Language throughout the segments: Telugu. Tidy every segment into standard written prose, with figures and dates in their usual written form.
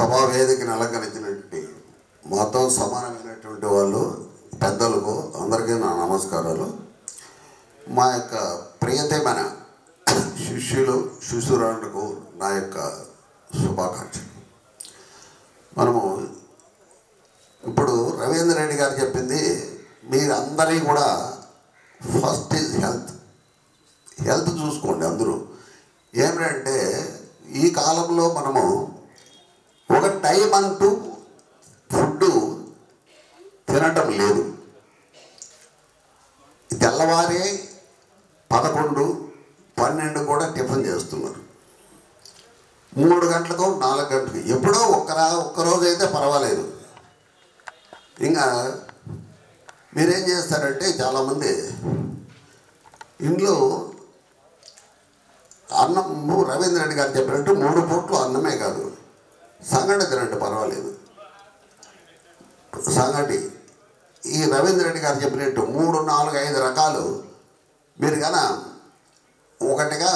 సభా వేదికను అలంకరించినటువంటి మాతో సమానమైనటువంటి వాళ్ళు పెద్దలకు అందరికీ నా నమస్కారాలు. మా యొక్క ప్రియతమైన శిష్యులు శిశురాండ్రకు నా యొక్క శుభాకాంక్షలు. మనము ఇప్పుడు రవీంద్ర రెడ్డి గారు చెప్పింది మీరందరినీ కూడా ఫస్ట్ ఈజ్ హెల్త్ చూసుకోండి. అందరూ ఏమిటంటే ఈ కాలంలో మనము ఒక టైం అంటూ ఫుడ్ తినటం లేదు. తెల్లవారే 11, 12 కూడా టిఫిన్ చేస్తున్నారు. 3 గంటలకు 4 గంటలకు ఎప్పుడో ఒక్కరోజు అయితే పర్వాలేదు. ఇంకా మీరేం చేస్తారంటే చాలామంది ఇంట్లో అన్నం రవీంద్ర రెడ్డి గారు చెప్పినట్టు 3 పూట్లు అన్నమే కాదు, సంగటి తినండి పర్వాలేదు. సంగటి ఈ రవీంద్ర రెడ్డి గారు చెప్పినట్టు 3, 4, 5 రకాలు మీరు కన్నా ఒకటిగా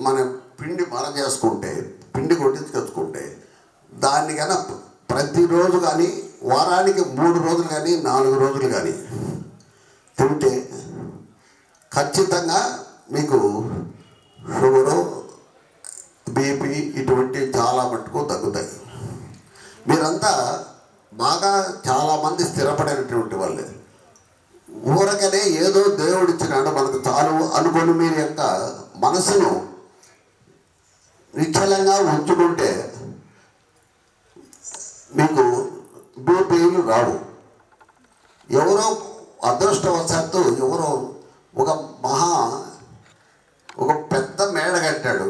మన పిండి చేసుకుంటే, పిండి కొట్టించుకొచ్చుకుంటే దాన్ని కన్నా ప్రతిరోజు కానీ వారానికి 3 రోజులు కానీ 4 రోజులు కానీ తింటే ఖచ్చితంగా మీకు షుగరు, బీపీ ఇటువంటి చాలా మట్టుకు తగ్గుతాయి. మీరంతా బాగా చాలామంది స్థిరపడినటువంటి వాళ్ళే. ఊరకనే ఏదో దేవుడిచ్చినాడు మనకు చాలు అనుకొని మీరు యొక్క మనసును నిశ్చలంగా ఉంచుకుంటే మీకు బీపీలు రావు. ఎవరో అదృష్టవశాత్తు ఎవరో ఒక పెద్ద మేడ కట్టాడు,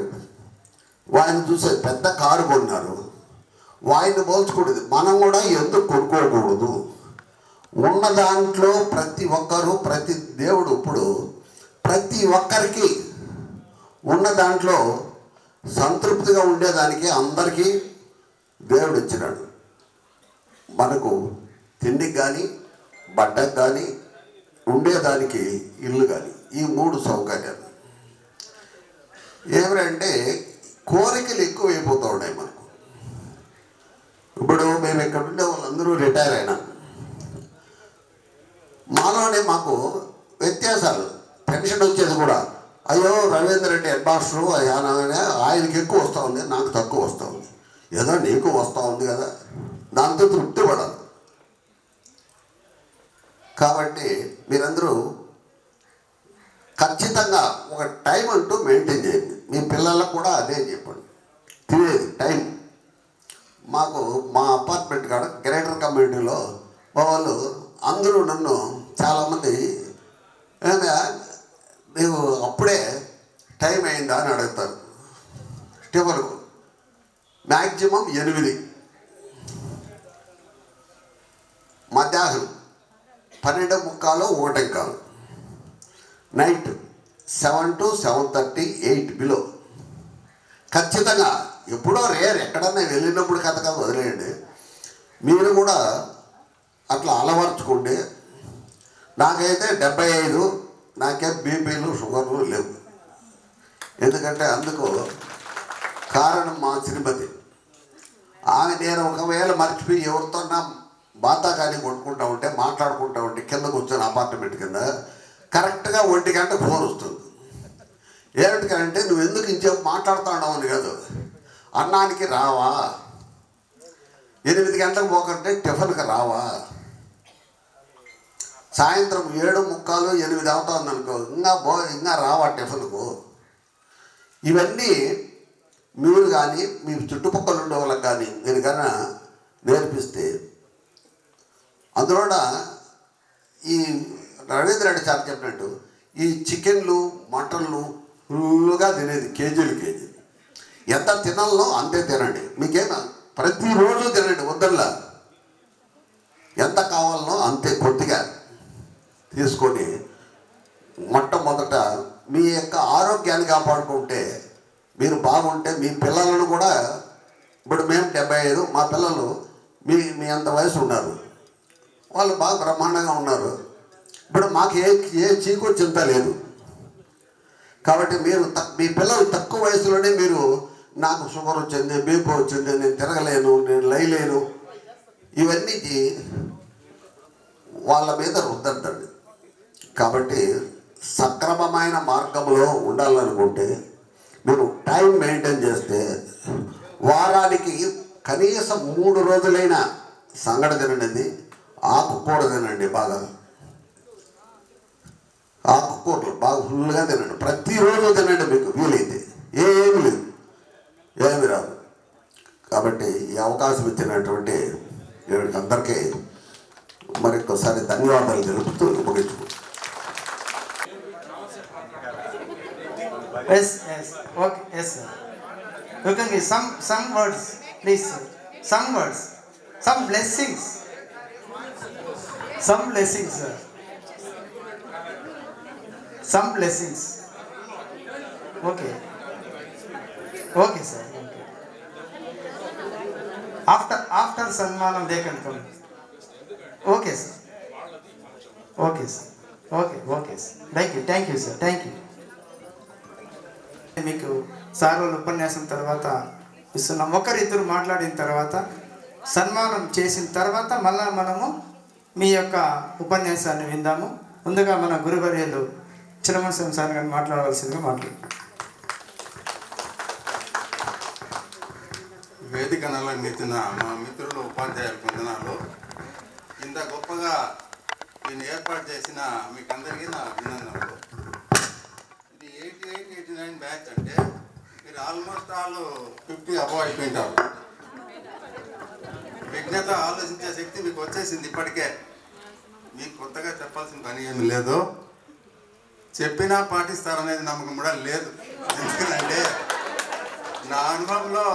వాడిని చూసే పెద్ద కారు కొన్నారు, వాడిని పోల్చకూడదు. మనం కూడా ఎందుకు కొనుక్కోకూడదు? ఉన్న దాంట్లో ప్రతి ఒక్కరూ దేవుడు ఇప్పుడు ప్రతి ఒక్కరికి ఉన్న దాంట్లో సంతృప్తిగా ఉండేదానికి అందరికీ దేవుడు ఇచ్చినాడు. మనకు తిండికి కానీ బట్టకు కానీ ఉండేదానికి ఇల్లు కానీ ఈ 3 సౌకర్యాలు. ఏమిటంటే కోరికలు ఎక్కువైపోతూ ఉన్నాయి మనకు. ఇప్పుడు మేము ఇక్కడ ఉండే వాళ్ళందరూ రిటైర్ అయినా మాలోనే మాకు వ్యత్యాసాలు. పెన్షన్ వచ్చేది కూడా అయ్యో రవీంద్ర రెడ్డి హెడ్ మాస్టరు ఆయనకి ఎక్కువ వస్తూ ఉంది, నాకు తక్కువ వస్తూ ఉంది. ఏదో నీకు వస్తూ ఉంది కదా, దాంతో తృప్తి పడాలి. కాబట్టి మీరందరూ ఖచ్చితంగా ఒక టైం అంటూ మెయింటైన్ చేయండి. మీ పిల్లలకు కూడా అదే చెప్పండి. తినేది టైం. మాకు మా అపార్ట్మెంట్ కాడ గ్రేటర్ కమ్యూనిటీలో వాళ్ళు అందరూ నన్ను చాలామంది నీవు అప్పుడే టైం అయిందా అని అడుగుతారు. టిఫిన్కు మ్యాక్సిమం 8, మధ్యాహ్నం 12:15, 1:15, నైట్ 7 to 7:30, 8 బిలో. ఖచ్చితంగా ఎప్పుడో రేర్ ఎక్కడన్నా వెళ్ళినప్పుడు కథ వదిలేయండి. మీరు కూడా అట్లా అలవర్చుకోండి. నాకైతే 75, నాకేం బీపీలు షుగర్లు లేవు. ఎందుకంటే అందుకు కారణం మా శ్రీమతి. ఆమె నేను ఒకవేళ మర్చిపోయి ఎవరితోన్నా బాతాకాని కొట్టుకుంటా ఉంటే మాట్లాడుకుంటా ఉంటే కింద కూర్చొని అపార్ట్మెంట్ కింద కరెక్ట్గా 1 గంటకు ఫోన్ వస్తుంది. ఏమిటికంటే నువ్వు ఎందుకు ఇంచేపు మాట్లాడుతూ ఉన్నావు అని కాదు, అన్నానికి రావా, 8 గంటలకు పోకంటే టిఫిన్కి రావా, సాయంత్రం 7:15, 8 అవుతుంది అనుకో, ఇంకా రావా టిఫిన్కు. ఇవన్నీ మీరు కానీ మీ చుట్టుపక్కల ఉండే వాళ్ళకి కానీ మీరు కన్నా నేర్పిస్తే అందులో ఈ రవీంద్ర రెడ్డి సార్ చెప్పినట్టు ఈ చికెన్లు మటన్లు ఫుల్గా తినేది కేజీలు. ఎంత తినాలో అంతే తినండి. మీకేనా ప్రతిరోజు తినండి, వద్దల్లా. ఎంత కావాలనో అంతే కొద్దిగా తీసుకొని మొట్టమొదట మీ యొక్క ఆరోగ్యాన్ని కాపాడుకుంటే మీరు బాగుంటే మీ పిల్లలను కూడా, ఇప్పుడు మేము 75, మా పిల్లలు మీ అంత వయసు ఉన్నారు, వాళ్ళు బాగా బ్రహ్మాండంగా ఉన్నారు. ఇప్పుడు మాకు ఏ చీకు చింత లేదు. కాబట్టి మీరు మీ పిల్లలు తక్కువ వయసులోనే మీరు నాకు షుగర్ వచ్చింది, బీపీ వచ్చింది, నేను తిరగలేను, నేను లేయలేను, ఇవన్నీ వాళ్ళ మీద రుద్దండి. కాబట్టి సక్రమమైన మార్గంలో ఉండాలనుకుంటే మీరు టైం మెయింటైన్ చేస్తే వారానికి కనీసం 3 రోజులైనా సంగటి తినండి, ఆకుకూర తినండి, బాగా ఆకుకూరలు బాగా ఫుల్గా తినండి, ప్రతిరోజు తినండి, మీకు వీలైతే. ఏమి లేదు, ఏమి రాదు. కాబట్టి ఈ అవకాశం ఇచ్చినటువంటి అందరికీ మరొకసారి ధన్యవాదాలు తెలుపుతూ ముగించుకుంటాం. Yes, yes. Okay, yes, sir. You can give some words, please, sir. Some words, some blessings, sir. Some blessings. Okay. Okay, sir. Okay. After Sanmanam they can come. Okay, sir. Okay, sir. Okay, sir. Thank you, sir. Thank you. మీకు సార్ వాళ్ళ ఉపన్యాసం తర్వాత ఇస్తున్నాం. ఒకరిద్దరు మాట్లాడిన తర్వాత సన్మానం చేసిన తర్వాత మళ్ళా మనము మీ యొక్క ఉపన్యాసాన్ని విందాము. ముందుగా మన గురువర్యులు చిరమణి సార్ గారిని మాట్లాడవలసిందిగా మాట్లాడుతున్నాం. వేదిక నలందించిన మా మిత్రులు ఉపాధ్యాయుల వందనాలు. ఇంత గొప్పగా నేను ఏర్పాటు చేసిన మీకు అందరికీ నా అభినందనలు. ఇది 88-89 బ్యాచ్ అంటే మీరు ఆల్మోస్ట్ ఆల్ 50 అబవ్ అయిపోయింటారు. విజ్ఞత ఆలోచించే శక్తి మీకు వచ్చేసింది ఇప్పటికే. మీకు కొత్తగా చెప్పాల్సిన పని ఏమి లేదు, చెప్పినా పాటిస్తారనేది నమ్మకం కూడా లేదు. ఎందుకంటే నా అనుభవంలో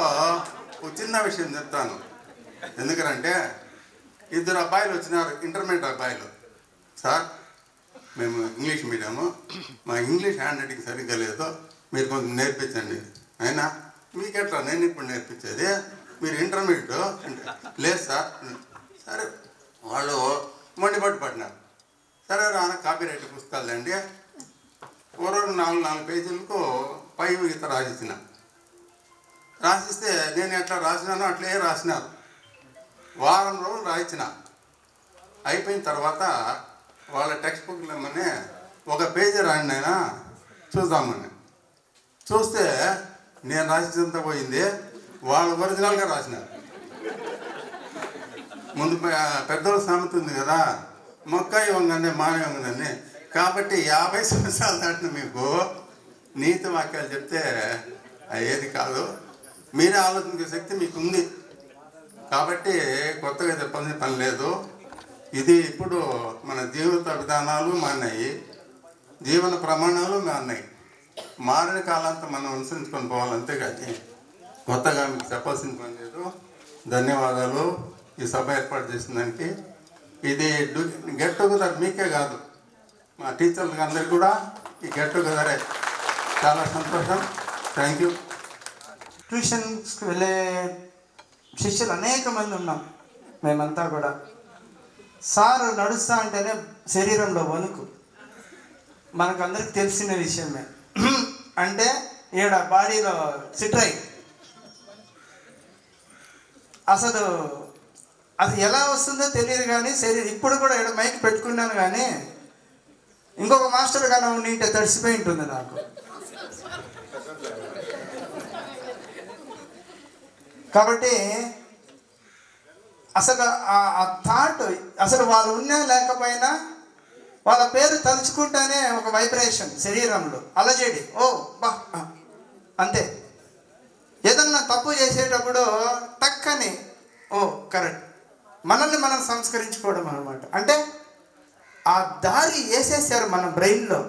ఒక చిన్న విషయం చెప్తాను. ఎందుకంటే 2 అబ్బాయిలు వచ్చినారు, ఇంటర్మీడియట్ అబ్బాయిలు. సార్ మేము ఇంగ్లీష్ మీడియము, మా ఇంగ్లీష్ హ్యాండ్ రైటింగ్ సరిగ్గా లేదు, మీరు కొంచెం నేర్పించండి. అయినా మీకెట్లా నేను ఇప్పుడు నేర్పించేది, మీరు ఇంటర్మీడియట్ అంటే లేదు సార్. సరే వాళ్ళు మొండిపట్టు పడినారు. సరే రాన కాపీ రైటింగ్ పుస్తకాలు అండి, ఓ రోజు 4 పేజీలకు పై గీత రాసిచ్చిన. రాసిస్తే నేను ఎట్లా రాసినానో అట్లే రాసినారు. వారం రోజులు రాయించిన. అయిపోయిన తర్వాత వాళ్ళ టెక్స్ట్ బుక్లు ఏమని ఒక పేజీ రాయండి అయినా చూద్దామని చూస్తే నేను రాసిందంతా పోయింది, వాళ్ళు ఒరిజినల్గా రాసినారు. ముందు పెద్దోళ్ళ సామెత ఉంది కదా, మొక్క ఇవ్వగానే మానవ ఇవ్వగానే. కాబట్టి 50 సంవత్సరాలు దాటిన మీకు నీతి వాక్యాలు చెప్తే ఏది కాదు. మీరే ఆలోచించే శక్తి మీకు ఉంది. కాబట్టి కొత్తగా చెప్పాల్సిన పని లేదు. ఇది ఇప్పుడు మన జీవిత విధానాలు మారినాయి, జీవన ప్రమాణాలు మారినాయి. మారిన కాలంతా మనం అనుసరించుకొని పోవాలి, అంతేగాని కొత్తగా మీకు చెప్పాల్సిన పని లేదు. ధన్యవాదాలు ఈ సభ ఏర్పాటు చేసిన దానికి. ఇది గెట్ టుగెదర్ మీకే కాదు, మా టీచర్లకు అందరికీ కూడా ఈ గెట్ టుగెదరే. చాలా సంతోషం. Thank you. ట్యూషన్స్కి వెళ్ళే శిష్యులు అనేక మంది ఉన్నాం మేమంతా కూడా. సారు నడుస్తా అంటేనే శరీరంలో వణుకు, మనకందరికి తెలిసిన విషయమే. అంటే ఈడ బాడీలో సిట్రై అసలు అది ఎలా వస్తుందో తెలియదు. కానీ శరీరం ఇప్పుడు కూడా ఈడ మైక్ పెట్టుకున్నాను, కానీ ఇంకొక మాస్టర్ కానీ నీట తడిసిపోయి ఉంటుంది నాకు. కాబట్టి అసలు ఆ థాట్ అసలు వాళ్ళు ఉన్నా లేకపోయినా వాళ్ళ పేరు తలుచుకుంటేనే ఒక వైబ్రేషన్ శరీరంలో, అలజడి. ఓ బా అంతే. ఏదన్నా తప్పు చేసేటప్పుడు టక్కని ఓ కరెక్ట్, మనల్ని మనం సంస్కరించుకోవడం అనమాట. అంటే ఆ దారి వేసేసారు మన బ్రెయిన్లో.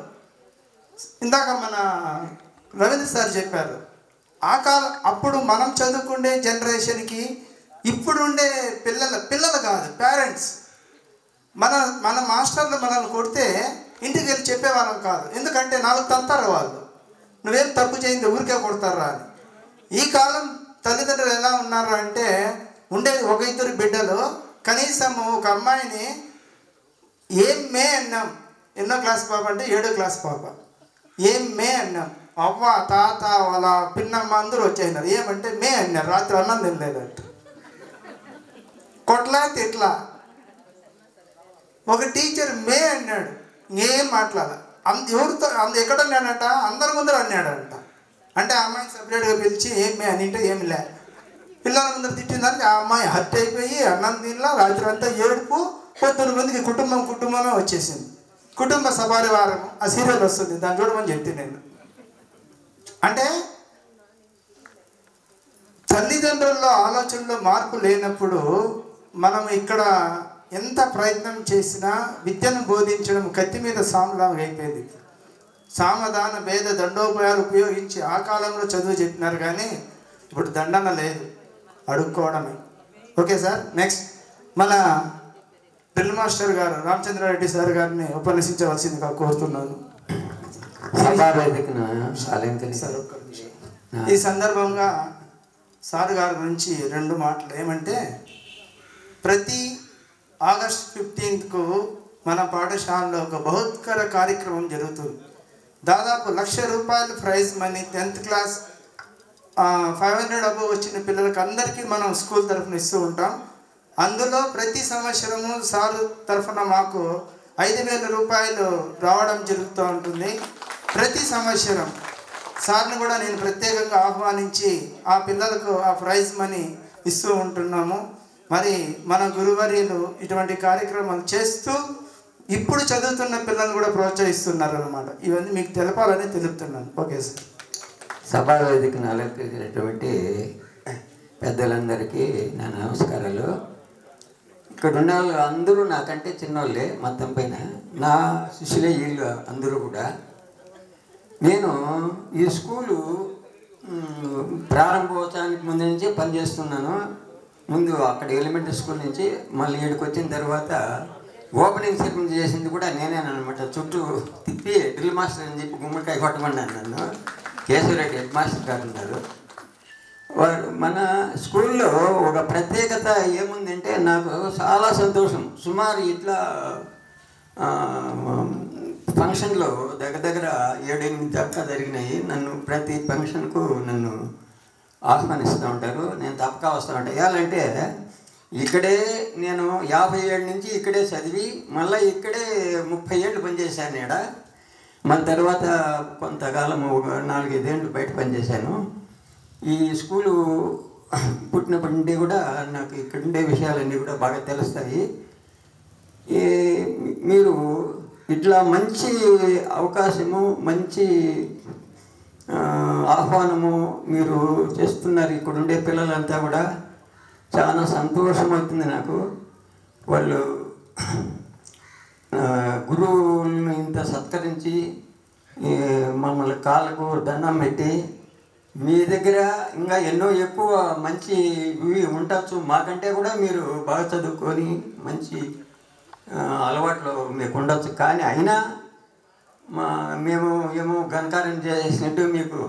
ఇందాక మన రవీంద్ర సార్ చెప్పారు, అప్పుడు మనం చదువుకునే జనరేషన్కి ఇప్పుడుండే పిల్లలు కాదు పేరెంట్స్, మన మాస్టర్లు మనల్ని కొడితే ఇంటికి వెళ్ళి చెప్పేవాళ్ళం కాదు. ఎందుకంటే 4 తంతారు వాళ్ళు, నువ్వేం తప్పు చేయింది ఊరికే కొడతారా అని. ఈ కాలం తల్లిదండ్రులు ఎలా ఉన్నారు అంటే, ఉండేది 1-2 బిడ్డలు, కనీసం ఒక అమ్మాయిని ఏం మే అన్నాం. ఎన్నో క్లాస్ పాప అంటే 7వ క్లాస్ పాప. ఏం మే అన్నాం, అవ్వ తాత వాళ్ళ పిన్నమ్మ అందరూ వచ్చేసినారు. ఏమంటే మే అన్నారు. రాత్రి అన్నం తినలేదంట. కొట్లా తిట్లా. ఒక టీచర్ మే అన్నాడు, ఏం మాట్లాడాల. ఎవరితో ఎక్కడ అన్నాడంట, అందరి ముందర అన్నాడంట. అంటే ఆ అమ్మాయిని సపరేట్గా పిలిచి ఏం మే అని అంటే ఏమి లే, పిల్లల ముందర తిట్టిందానికి ఆ అమ్మాయి హర్ట్ అయిపోయి అన్నం తినలా. రాత్రి అంతా ఏడుపు. పొద్దున్న మందికి కుటుంబమే వచ్చేసింది. కుటుంబ సపరివారం ఆ సీరియల్ వస్తుంది, దాన్ని చూడమని చెప్తే నేను. అంటే తల్లిదండ్రుల్లో ఆలోచనలో మార్పు లేనప్పుడు మనం ఇక్కడ ఎంత ప్రయత్నం చేసినా విద్యను బోధించడం కత్తి మీద సాములాగా అయిపోయింది. సామధాన భేద దండోపాయాలు ఉపయోగించి ఆ కాలంలో చదువు చెప్పినారు, కానీ ఇప్పుడు దండన లేదు, అడుక్కోవడమే. Okay sir. నెక్స్ట్ మన డ్రిల్ మాస్టర్ గారు రామచంద్రారెడ్డి సార్ గారిని ఉపన్యసించవలసిందిగా కోరుతున్నాను. సార్ ఒక్క నిమిషం. ఈ సందర్భంగా సార్ గారి గురించి 2 మాటలు. ఏమంటే ప్రతి ఆగస్ట్ 15కు మన పాఠశాలలో ఒక బహుత్కర కార్యక్రమం జరుగుతుంది. దాదాపు ₹1,00,000 prize money 10th class 500 above వచ్చిన పిల్లలకి అందరికీ మనం స్కూల్ తరఫున ఇస్తూ ఉంటాం. అందులో ప్రతి సంవత్సరము సారు తరఫున మాకు ₹5,000 రావడం జరుగుతూ ఉంటుంది. ప్రతి సంవత్సరం సార్ని కూడా నేను ప్రత్యేకంగా ఆహ్వానించి ఆ పిల్లలకు ఆ ప్రైజ్ మనీ ఇస్తూ ఉంటున్నాము. మరి మన గురువర్యులు ఇటువంటి కార్యక్రమాలు చేస్తూ ఇప్పుడు చదువుతున్న పిల్లల్ని కూడా ప్రోత్సహిస్తున్నారు అన్నమాట. ఇవన్నీ మీకు తెలపాలని తెలుపుతున్నాను. Okay sir. సభా వేదికను అలంకరించినటువంటి పెద్దలందరికీ నా నమస్కారాలు. ఇక్కడ ఉన్న వాళ్ళు అందరూ నాకంటే చిన్నోళ్ళే. మొత్తం పైన నా శిష్యులే వీళ్ళు అందరూ కూడా. నేను ఈ స్కూలు ప్రారంభోత్సవానికి ముందు నుంచి పనిచేస్తున్నాను. ముందు అక్కడ ఎలిమెంటరీ స్కూల్ నుంచి మళ్ళీ ఇక్కడికి వచ్చిన తర్వాత ఓపెనింగ్ సెరమనీ చేసింది కూడా నేనేనమాట. చుట్టూ తిప్పి డ్రిల్ మాస్టర్ అని చెప్పి గుమ్మడికాయ కొట్టమన్నాను నన్ను. కేశవరెడ్డి హెడ్ మాస్టర్ గారు ఉన్నారు. వారు మన స్కూల్లో ఒక ప్రత్యేకత ఏముందంటే నాకు చాలా సంతోషం. సుమారు ఇట్లా ఫంక్షన్లో దగ్గర 7-8 దాకా జరిగినాయి. నన్ను ప్రతి ఫంక్షన్కు నన్ను ఆహ్వానిస్తూ ఉంటారు. నేను తప్పక వస్తూ ఉంటాను. ఎలాంటే ఇక్కడే నేను 50 ఏళ్ళ నుంచి ఇక్కడే చదివి మళ్ళీ ఇక్కడే 30 ఏళ్ళు పనిచేశాను. ఇక్కడ మన తర్వాత కొంతకాలం ఒక 4-5 ఏళ్ళు బయట పనిచేశాను. ఈ స్కూలు పుట్టినప్పటి నుండి కూడా నాకు ఇక్కడ ఉండే విషయాలన్నీ కూడా బాగా తెలుస్తాయి. మీరు ఇట్లా మంచి అవకాశము, మంచి ఆహ్వానము మీరు చేస్తున్నారు. ఇక్కడ ఉండే పిల్లలంతా కూడా చాలా సంతోషం అవుతుంది నాకు. వాళ్ళు గురువులను ఇంత సత్కరించి మమ్మల్ని కాళ్ళకు దండం పెట్టి మీ దగ్గర ఇంకా ఎన్నో ఎక్కువ మంచి ఇవి ఉండొచ్చు. మాకంటే కూడా మీరు బాగా చదువుకొని మంచి అలవాట్లు మీకు ఉండొచ్చు. కానీ అయినా మేము ఏమో ఘనకార్యం చేసినట్టు మీకు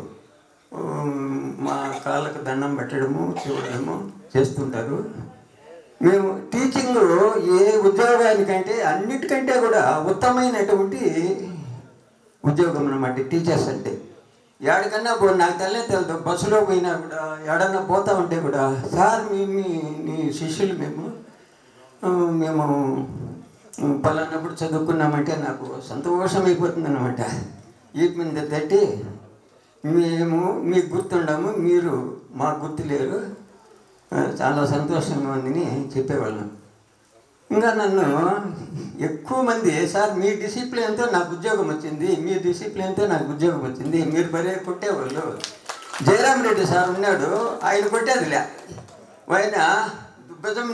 మా కాళ్ళకు దండం పెట్టడము చూడడము చేస్తుంటారు. మేము టీచింగ్ ఏ ఉద్యోగానికంటే అన్నిటికంటే కూడా ఉత్తమమైనటువంటి ఉద్యోగం అన్నమాట టీచర్స్ అంటే. ఎక్కడికన్నా నాకు తెలియదు, బస్సులో పోయినా కూడా ఎక్కడన్నా పోతా ఉంటే కూడా సార్ మీ శిష్యులు మేము పలానప్పుడు చదువుకున్నామంటే నాకు సంతోషం అయిపోతుంది అన్నమాట. వీటి మీద తట్టి మేము మీకు గుర్తుండము, మీరు మాకు గుర్తులేరు, చాలా సంతోషంగా ఉందని చెప్పేవాళ్ళం. ఇంకా నన్ను ఎక్కువ మంది సార్ మీ డిసిప్లిన్తో నాకు ఉద్యోగం వచ్చింది, మీ డిసిప్లిన్తో నాకు ఉద్యోగం వచ్చింది, మీరు బరే కొట్టేవాళ్ళు. జయరామ్ రెడ్డి సార్ ఉన్నాడు, ఆయన కొట్టేదిలే. ఆయన భుజం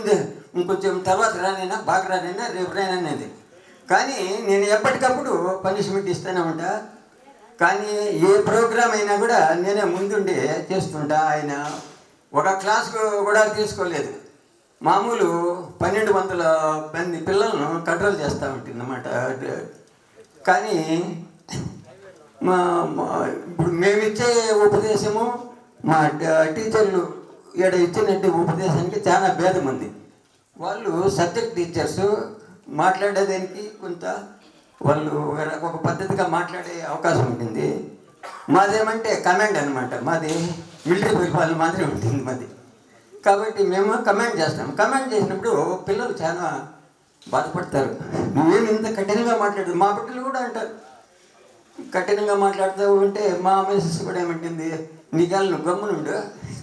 ఇంకొంచెం తర్వాత రానైనా బాగా రానైనా రేపు రాననేది. కానీ నేను ఎప్పటికప్పుడు పనిష్మెంట్ ఇస్తూనే ఉంటా. కానీ ఏ ప్రోగ్రామ్ అయినా కూడా నేనే ముందుండి చేస్తుంటా. ఆయన ఒక క్లాస్కు కూడా తీసుకోలేదు. మామూలు 1200 మంది పిల్లలను కంట్రోల్ చేస్తూ ఉంటుంది అన్నమాట. కానీ ఇప్పుడు మేమిచ్చే ఉపదేశము మా టీచర్లు ఇక్కడ ఇచ్చినట్టు ఉపదేశానికి చాలా భేదం ఉంది. వాళ్ళు సబ్జెక్ట్ టీచర్స్ మాట్లాడేదానికి కొంత వాళ్ళు ఒక పద్ధతిగా మాట్లాడే అవకాశం ఉంటుంది. మాదేమంటే కమాండ్ అనమాట, మాది మిలిటరీ పరిపాలన మాదిరి ఉంటుంది మాది. కాబట్టి మేము కమాండ్ చేస్తాం. కమాండ్ చేసినప్పుడు పిల్లలు చాలా బాధపడతారు. నువ్వేమి ఇంత కఠినంగా మాట్లాడదు. మా బిడ్డలు కూడా అంటారు, కఠినంగా మాట్లాడుతూ ఉంటే మా మిస్సెస్ కూడా ఏమంటుంది, నీకెళ్ళ నువ్వు గమ్మునుండు,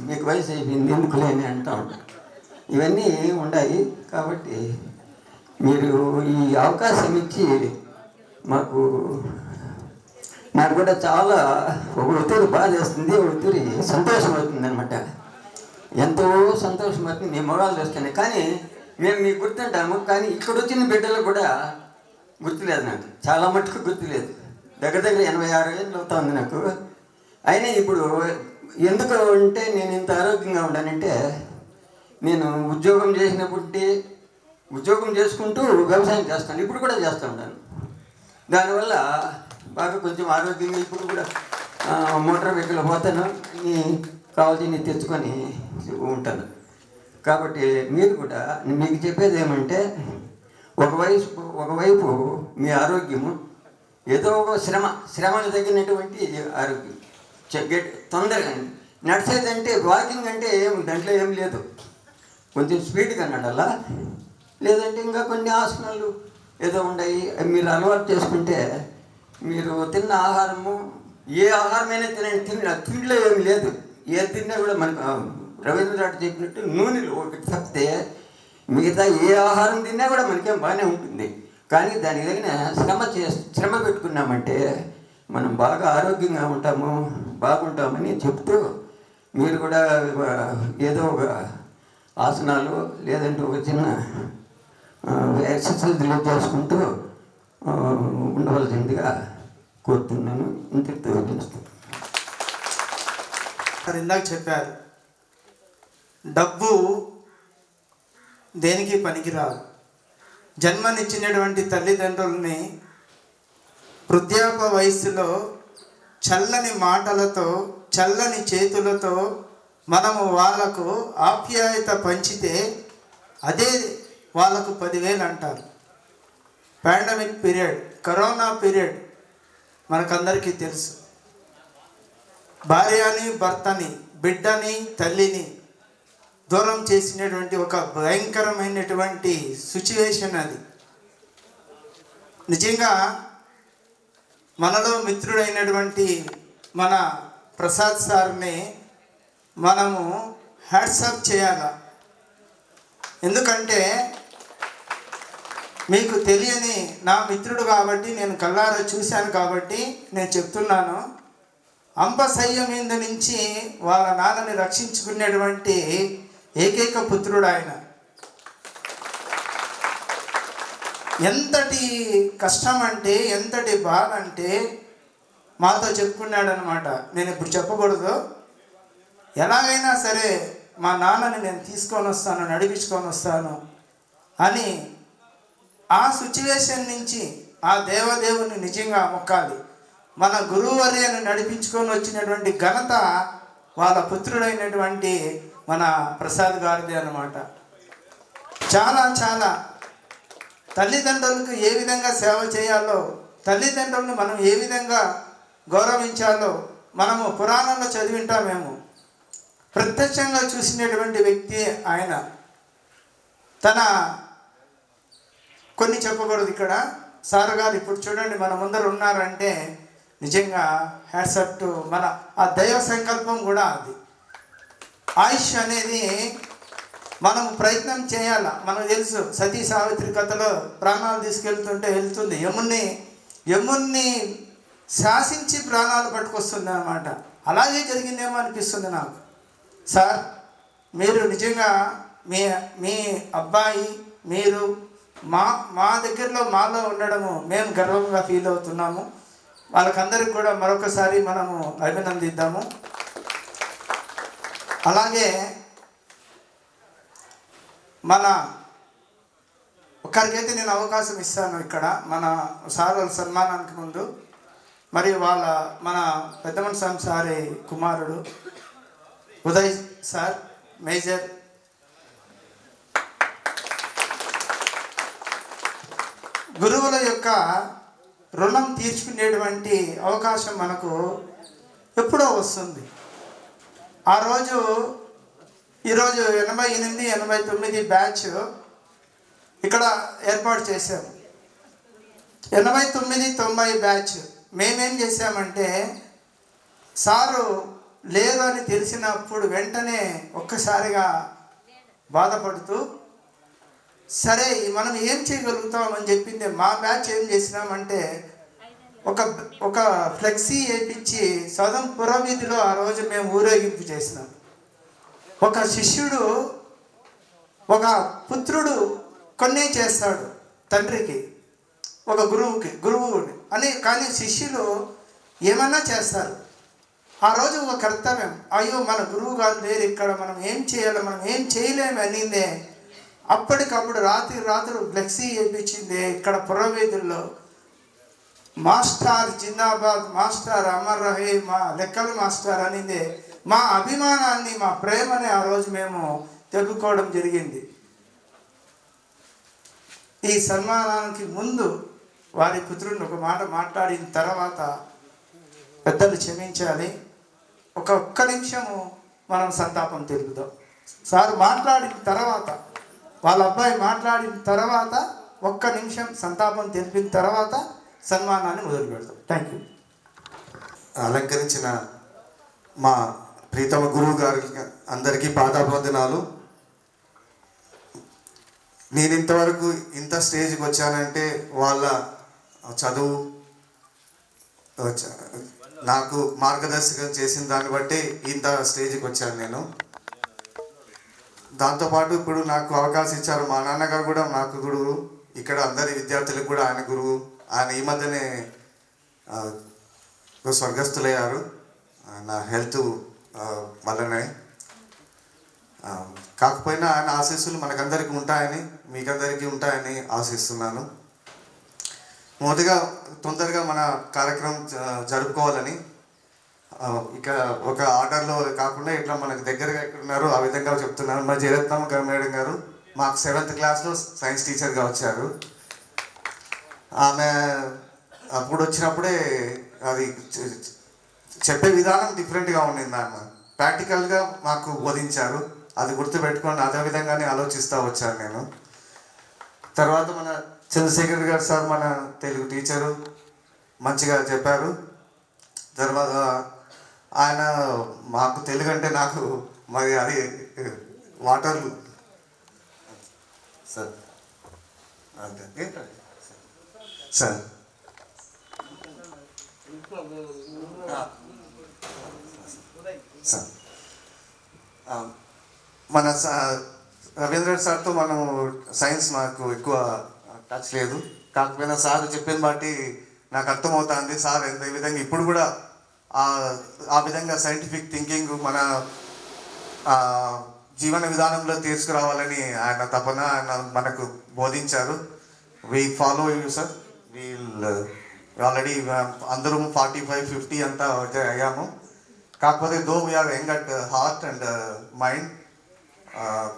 మీకు వయసు అయిపోయింది ఎందుకులే అని అంటూ ఉంటారు. ఇవన్నీ ఉన్నాయి. కాబట్టి మీరు ఈ అవకాశం ఇచ్చి నాకు కూడా చాలా ఒక ఒత్తిడి బాధ వేస్తుంది, ఒత్తిడి సంతోషం అవుతుంది అనమాట. ఎంతో సంతోషం అవుతుంది మీ మొగాలు చూస్తేనే. కానీ మేము మీకు గుర్తుంటాము, కానీ ఇక్కడ వచ్చిన బిడ్డలకు కూడా గుర్తులేదు నాకు, చాలా మటుకు గుర్తులేదు. దగ్గర 86 ఏళ్ళు అవుతా ఉంది నాకు. అయినా ఇప్పుడు ఎందుకు అంటే నేను ఇంత ఆరోగ్యంగా ఉన్నానంటే, నేను ఉద్యోగం చేసుకుంటూ వ్యవసాయం చేస్తాను, ఇప్పుడు కూడా చేస్తూ ఉంటాను. దానివల్ల బాగా కొంచెం ఆరోగ్యంగా ఇప్పుడు కూడా మోటార్ వెహికల్ పోతాను, అన్నీ కావాల్సినవి తెచ్చుకొని ఉంటాను. కాబట్టి మీరు కూడా మీకు చెప్పేది ఏమంటే, ఒకవైపు మీ ఆరోగ్యము ఏదో ఒక శ్రమకు తగినటువంటి ఆరోగ్యం. తొందరగా నడిచేదంటే వాకింగ్ అంటే దాంట్లో ఏం లేదు, కొంచెం స్పీడ్గా నడాలా, లేదంటే ఇంకా కొన్ని ఆసనాలు ఏదో ఉన్నాయి, మీరు అలవాటు చేసుకుంటే మీరు తిన్న ఆహారము ఏ ఆహారమైనా తిండిలో ఏమి లేదు. ఏది తిన్నా కూడా మనకు రవీంద్రనాథ్ చెప్పినట్టు నూనెలు ఒకటి తప్పితే మిగతా ఏ ఆహారం తిన్నా కూడా మనకేం బాగానే ఉంటుంది. కానీ దానికి తగిన శ్రమ పెట్టుకున్నామంటే మనం బాగా ఆరోగ్యంగా బాగుంటామని చెప్తూ, మీరు కూడా ఏదో ఒక ఆసనాలు లేదంటే ఒక చిన్న ఎక్సర్సైజ్లు చేసుకుంటూ ఉండవలసిందిగా కోరుతున్నాను. ఇంతటితో వదిలేస్తాను. ఇందాక చెప్పారు, డబ్బు దేనికి పనికిరాదు. జన్మనిచ్చినటువంటి తల్లిదండ్రుల్ని వృద్ధాప వయస్సులో చల్లని మాటలతో, చల్లని చేతులతో మనము వాళ్ళకు ఆప్యాయత పంచితే అదే వాళ్ళకు 10,000 అంటారు. పాండమిక్ పీరియడ్, కరోనా పీరియడ్ మనకందరికీ తెలుసు. భార్యని, భర్తని, బిడ్డని, తల్లిని దూరం చేసినటువంటి ఒక భయంకరమైనటువంటి సిచ్యువేషన్ అది. నిజంగా మనలో మిత్రుడైనటువంటి మన ప్రసాద్ సార్ని మనము హ్యాట్సాప్ చేయాలి. ఎందుకంటే మీకు తెలియని నా మిత్రుడు కాబట్టి, నేను కళ్ళారా చూశాను కాబట్టి నేను చెప్తున్నాను. అంపశయ్య మీద నుంచి వాళ్ళ నాన్నని రక్షించుకునేటువంటి ఏకైక పుత్రుడు ఆయన. ఎంతటి కష్టం అంటే, ఎంతటి బాధ అంటే మాతో చెప్పుకున్నాడు అనమాట. నేను ఇప్పుడు చెప్పకూడదు. ఎలాగైనా సరే మా నాన్నని నేను తీసుకొని వస్తాను, నడిపించుకొని వస్తాను అని ఆ సిచ్యువేషన్ నుంచి ఆ దేవదేవుని నిజంగా మొక్కాలి. మన గురువర్యను నడిపించుకొని వచ్చినటువంటి ఘనత వాళ్ళ పుత్రుడైనటువంటి మన ప్రసాద్ గారిది అన్నమాట. చాలా చాలా తల్లిదండ్రులకు ఏ విధంగా సేవ చేయాలో, తల్లిదండ్రులను మనం ఏ విధంగా గౌరవించాలో మనము పురాణంలో చదివింటామేమో. ప్రత్యక్షంగా చూసినటువంటి వ్యక్తి ఆయన. తన కొన్ని చెప్పకూడదు ఇక్కడ. సార్ గారు ఇప్పుడు చూడండి మన ముందర ఉన్నారంటే నిజంగా హ్యాట్సప్ టు మన ఆ దైవ సంకల్పం కూడా అది. ఆయుష్ అనేది మనం ప్రయత్నం చేయాల. మనకు తెలుసు సతీ సావిత్రి కథలో ప్రాణాలు తీసుకెళ్తుంటే వెళ్తుంది, యముణ్ణి శాసించి ప్రాణాలు పట్టుకొస్తుంది అన్నమాట. అలాగే జరిగిందేమో అనిపిస్తుంది నాకు. సార్ మీరు నిజంగా మీ అబ్బాయి మీరు మా దగ్గరలో మాలో ఉండడము మేము గర్వంగా ఫీల్ అవుతున్నాము. వాళ్ళకందరికి కూడా మరొకసారి మనము అభినందిద్దాము. అలాగే మన ఒకరికైతే నేను అవకాశం ఇస్తాను ఇక్కడ మన సార్ వాళ్ళ సన్మానానికి ముందు. మరి మన పెద్దమని స్వామి సారి కుమారుడు ఉదయ్ సార్, మేజర్ గురువుల యొక్క రుణం తీర్చుకునేటువంటి అవకాశం మనకు ఎప్పుడో వస్తుంది. ఆ రోజు ఈరోజు 88, 89 బ్యాచ్ ఇక్కడ ఏర్పాటు చేశాము. 89, 90 బ్యాచ్ మేమేం చేశామంటే, సారు లేదు అని తెలిసినప్పుడు వెంటనే ఒక్కసారిగా బాధపడుతూ, సరే మనం ఏం చేయగలుగుతామని చెప్పింది. మా బ్యాచ్ ఏం చేసినామంటే, ఒక ఫ్లెక్సీ వేయించి సదం పురవీధిలో ఆ రోజు మేము ఊరేగింపు చేసినాం. ఒక శిష్యుడు, ఒక పుత్రుడు కొన్ని చేస్తాడు తండ్రికి, ఒక గురువు అని, కానీ శిష్యులు ఏమన్నా చేస్తారు. ఆ రోజు ఒక కర్తవ్యం, అయ్యో మన గురువు గారు లేరు ఇక్కడ, మనం ఏం చేయాలి, మనం ఏం చేయలేము అనిందే. అప్పటికప్పుడు రాత్రి ఫ్లెక్సీ వేయించింది ఇక్కడ పురవీధుల్లో. మాస్టర్ జిందాబాద్, మాస్టర్ అమర్ రహే, మా లెక్కల మాస్టర్ అనింది. మా అభిమానాన్ని, మా ప్రేమని ఆ రోజు మేము తెలుపుకోవడం జరిగింది. ఈ సన్మానానికి ముందు వారి పుత్రుడిని ఒక మాట మాట్లాడిన తర్వాత పెద్దలు క్షమించాలి, ఒక్క నిమిషము మనం సంతాపం తెలుపుదాం. సార్ మాట్లాడిన తర్వాత, వాళ్ళ అబ్బాయి మాట్లాడిన తర్వాత ఒక్క నిమిషం సంతాపం తెలిపిన తర్వాత సన్మానాన్ని మొదలు పెడతాం. Thank you. అలంకరించిన మా ప్రీతమ గురువు గారికి అందరికీ పాదాభివందనాలు. నేను ఇంతవరకు ఇంత స్టేజ్కి వచ్చానంటే వాళ్ళ చదువు, నాకు మార్గదర్శకం చేసిన దాన్ని బట్టి ఇంత స్టేజ్కి వచ్చాను నేను. దాంతోపాటు ఇప్పుడు నాకు అవకాశం ఇచ్చారు మా నాన్నగారు కూడా నాకు గురువు, ఇక్కడ అందరి విద్యార్థులకు కూడా ఆయన గురువు. ఆయన ఈ మధ్యనే స్వర్గస్థులయ్యారు నా హెల్త్ వల్లనే. కాకపోయినా ఆయన ఆశీస్సులు మనకందరికీ ఉంటాయని, మీకందరికీ ఉంటాయని ఆశిస్తున్నాను. మొదటిగా తొందరగా మన కార్యక్రమం జరుపుకోవాలని, ఇక్కడ ఒక ఆర్డర్లో కాకుండా ఇట్లా మనకు దగ్గరగా ఎక్కడున్నారో ఆ విధంగా చెప్తున్నాను. మా జయరత్నమ్మ గారు మేడం గారు మాకు 7th క్లాస్లో సైన్స్ టీచర్గా వచ్చారు. ఆమె అప్పుడు వచ్చినప్పుడే అది చెప్పే విధానం డిఫరెంట్గా ఉండింది. ఆమె ప్రాక్టికల్గా మాకు బోధించారు. అది గుర్తుపెట్టుకొని అదే విధంగానే ఆలోచిస్తూ వచ్చాను నేను. తర్వాత మన చంద్రశేఖర్ గారు సార్ మన తెలుగు టీచరు మంచిగా చెప్పారు. తర్వాత ఆయన మాకు తెలుగు అంటే నాకు మరి అది వాటర్ సార్ అంటే సార్ సార్ మన రవీంద్ర సార్తో మనం సైన్స్ నాకు ఎక్కువ టచ్ లేదు. కాకపోయినా సార్ చెప్పిన బట్టి నాకు అర్థమవుతుంది. సార్ ఎంత ఈ విధంగా ఇప్పుడు కూడా ఆ విధంగా సైంటిఫిక్ థింకింగ్ మన జీవన విధానంలో తీసుకురావాలని ఆయన తపన, ఆయన మనకు బోధించారు. We follow you sir. We'll already అందరూ 45, 50 అంతా అయ్యాము. కాకపోతే though we are young at heart and mind.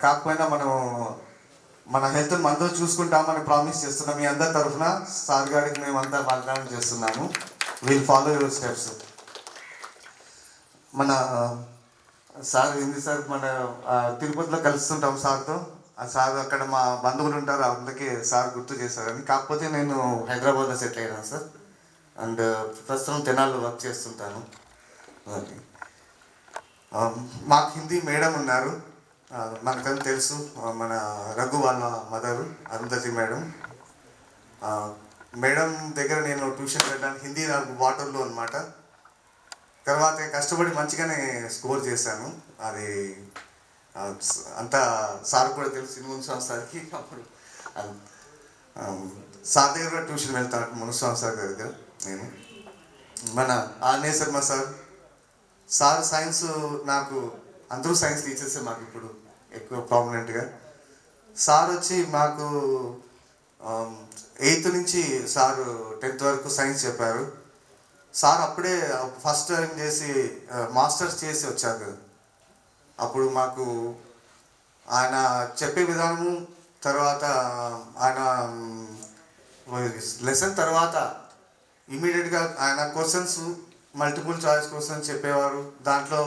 కాకపోయినా మనం మన హెల్త్ మనతో చూసుకుంటామని ప్రామిస్ చేస్తున్నాం. మీ అందరి తరఫున సార్ గారికి మేమంతా వాగ్దానం చేస్తున్నాము. We'll follow your steps. మన సార్ ఏంది సార్, మన తిరుపతిలో కలుస్తుంటాం సార్తో. ఆ సార్ అక్కడ మా బంధువులు ఉంటారు, అందుకే సార్ గుర్తు చేశారని. కాకపోతే నేను హైదరాబాద్లో సెటిల్ అయ్యాను సార్. అండ్ ప్రస్తుతం తెనాల్లో వర్క్ చేస్తుంటాను. మాకు హిందీ మేడం ఉన్నారు, మనకని తెలుసు. మన రఘు వాళ్ళ మదరు అరుంధతి మేడం. మేడం దగ్గర నేను ట్యూషన్ వెళ్ళాను. హిందీ నాకు వాటర్లో అనమాట. తర్వాత కష్టపడి మంచిగానే స్కోర్ చేశాను. అది అంతా సార్ కూడా తెలుసు, మునుస్వామి సార్కి. అప్పుడు సార్ దగ్గర కూడా ట్యూషన్ వెళ్తాను, మునుస్వామి సార్ దగ్గర నేను. మన ఆంజనేయ శర్మ సార్ సైన్స్, నాకు అందరూ సైన్స్ టీచర్సే మాకు ఇప్పుడు ఎక్కువ ప్రామినెంట్గా. సార్ వచ్చి మాకు 8th నుంచి సార్ 10th వరకు సైన్స్ చెప్పారు. సార్ అప్పుడే ఫస్ట్ టైం చేసి మాస్టర్స్ చేసి వచ్చారు. అప్పుడు మాకు ఆయన చెప్పే విధానము, తర్వాత ఆయన లెసన్ తర్వాత ఇమీడియట్గా ఆయన క్వశ్చన్స్ మల్టిపుల్ చాయిస్ కోసం చెప్పేవారు. దాంట్లో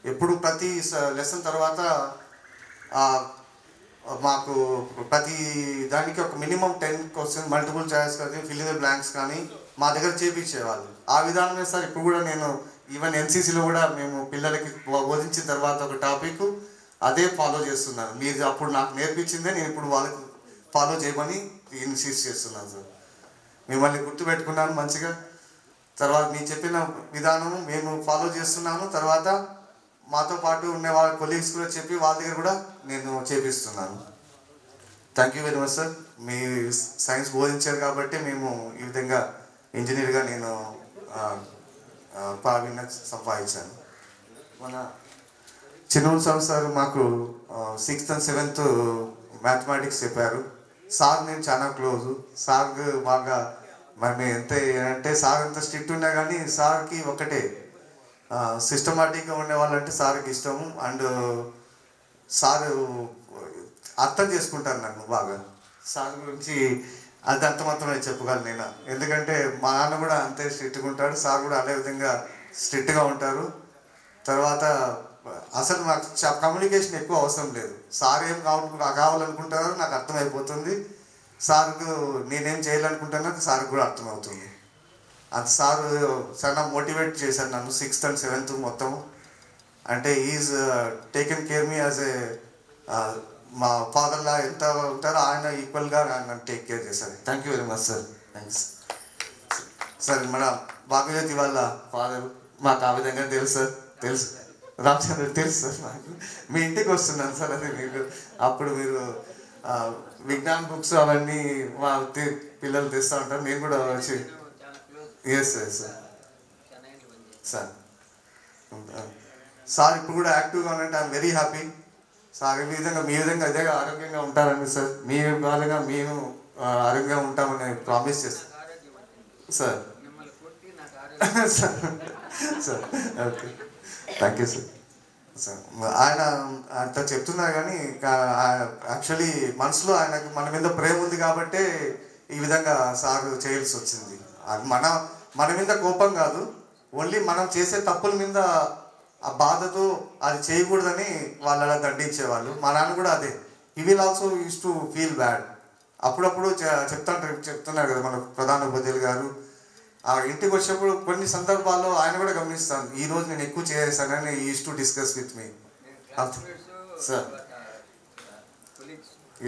ఎప్పుడు ప్రతి లెసన్ తర్వాత మాకు ప్రతి దానికి ఒక మినిమం 10 క్వశ్చన్ మల్టిపుల్ చాయిస్ కానీ ఫిల్ ఇన్ ద బ్లాంక్స్ కానీ మా దగ్గర చేపించేవాళ్ళు. ఆ విధానమే సార్ ఇప్పుడు కూడా నేను ఈవెన్ ఎన్సీసీలో కూడా మేము పిల్లలకి బోధించిన తర్వాత ఒక టాపిక్ అదే ఫాలో చేస్తున్నాను. మీరు అప్పుడు నాకు నేర్పించిందే నేను ఇప్పుడు వాళ్ళకి ఫాలో చేయమని ఇన్సిస్ట్ చేస్తున్నాను సార్. మిమ్మల్ని గుర్తుపెట్టుకున్నాను మంచిగా. తర్వాత మీరు చెప్పిన విధానం మేము ఫాలో చేస్తున్నాను. తర్వాత మాతో పాటు ఉన్న వాళ్ళ కొలీగ్స్ కూడా చెప్పి వాళ్ళ దగ్గర కూడా నేను చేపిస్తున్నాను. Thank you very much sir. మీ సైన్స్ బోధించారు కాబట్టి మేము ఈ విధంగా ఇంజనీర్గా నేను ప్రావీణ్యం సంపాదించాను. మన చిన్నోత్సవం సార్ మాకు 6th and 7th మ్యాథమెటిక్స్ చెప్పారు. సార్ నేను చాలా క్లోజు. సార్ బాగా మరి ఎంత అంటే సార్ ఎంత స్ట్రిక్ట్ ఉన్నా కానీ సార్కి ఒకటే సిస్టమాటిక్గా ఉండే వాళ్ళంటే సార్కి ఇష్టము. అండ్ సార్ అర్థం చేసుకుంటారు నన్ను బాగా. సార్ గురించి అది అంత మాత్రమే చెప్పగలను నేను. ఎందుకంటే మా నాన్న కూడా అంతే స్ట్రిక్ట్గా ఉంటాడు, సార్ కూడా అదే విధంగా స్ట్రిక్ట్గా ఉంటారు. తర్వాత అసలు నాకు కమ్యూనికేషన్ ఎక్కువ అవసరం లేదు. సార్ ఏం కావాలనుకుంటారో నాకు అర్థమైపోతుంది. సార్కు నేనేం చేయాలనుకుంటానో సార్కి కూడా అర్థమవుతుంది. అది సార్ చాలా మోటివేట్ చేశారు నన్ను 6th and 7th మొత్తం. అంటే is taken care me as a మా ఫాదర్లా ఎంత ఉంటారో ఆయన ఈక్వల్గా నన్ను టేక్ కేర్ చేశారు. Thank you very much sir. Thanks sir. మన భాగ్యజ్యోతి వాళ్ళ ఫాదర్ మాకు ఆ విధంగా తెలుసు సార్. తెలుసు రామచంద్ర తెలుసు సార్. నాకు మీ ఇంటికి వస్తున్నాను సార్. అది మీకు అప్పుడు మీరు విజ్ఞాన్ బుక్స్ అవన్నీ మా పిల్లలు తెస్తూ ఉంటారు. నేను కూడా వచ్చి ఎస్ సార్ సార్ సార్ ఇప్పుడు కూడా యాక్టివ్గా ఉన్నట్టు ఐఎమ్ వెరీ హ్యాపీ సార్. ఈ విధంగా మీ విధంగా ఇదే ఆరోగ్యంగా ఉంటారండి సార్. మీ విధంగా మేము ఆరోగ్యంగా ఉంటామని ప్రామిస్ చేస్తాం sir. Sir okay thank you sir. Sir ఆయన అంత చెప్తున్నారు కానీ యాక్చువల్లీ మనసులో ఆయనకు మన మీద ప్రేమ ఉంది కాబట్టే ఈ విధంగా సార్ చేయాల్సి వచ్చింది. అది మన మీద కోపం కాదు, ఓన్లీ మనం చేసే తప్పుల మీద ఆ బాధతో అది చేయకూడదని వాళ్ళు అలా దండించేవాళ్ళు. మా నాన్న కూడా అదే. He will also use to feel bad. అప్పుడప్పుడు చెప్తున్నారు కదా మన ప్రధాన ఉపాధ్యాయులు గారు. ఆ ఇంటికి వచ్చినప్పుడు కొన్ని సందర్భాల్లో ఆయన కూడా గమనిస్తాను, ఈ రోజు నేను ఎక్కువ చేశానని use to discuss with me sir.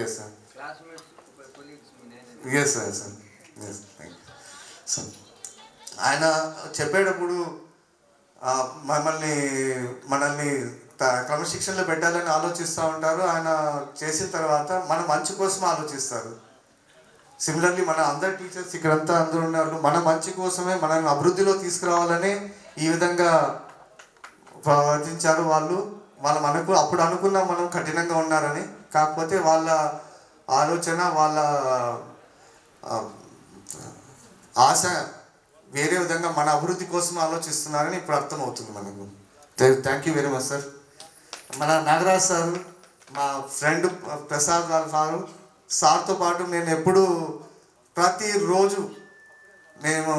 Yes sir. Yes sir sir. Yes thank you sir. ఆయన చెప్పేటప్పుడు మనల్ని క్రమశిక్షణలో పెట్టాలని ఆలోచిస్తూ ఉంటారు. ఆయన చేసిన తర్వాత మన మంచి కోసం ఆలోచిస్తారు. సిమిలర్లీ మన అందరు టీచర్స్ ఇక్కడంతా అందరూ ఉన్నారు, మన మంచి కోసమే మనల్ని అభివృద్ధిలో తీసుకురావాలని ఈ విధంగా ప్రవర్తించారు వాళ్ళు. మనకు అప్పుడు అనుకున్నాం మనం కఠినంగా ఉన్నారని, కాకపోతే వాళ్ళ ఆలోచన వాళ్ళ ఆశ వేరే విధంగా మన అభివృద్ధి కోసం ఆలోచిస్తున్నారని ఇప్పుడు అర్థమవుతుంది మనకు. Thank you very much sir. మన నాగరాజ్ సార్ మా ఫ్రెండ్ ప్రసాద్ వాళ్ళ సారు. సార్తో పాటు నేను ఎప్పుడు ప్రతిరోజు నేను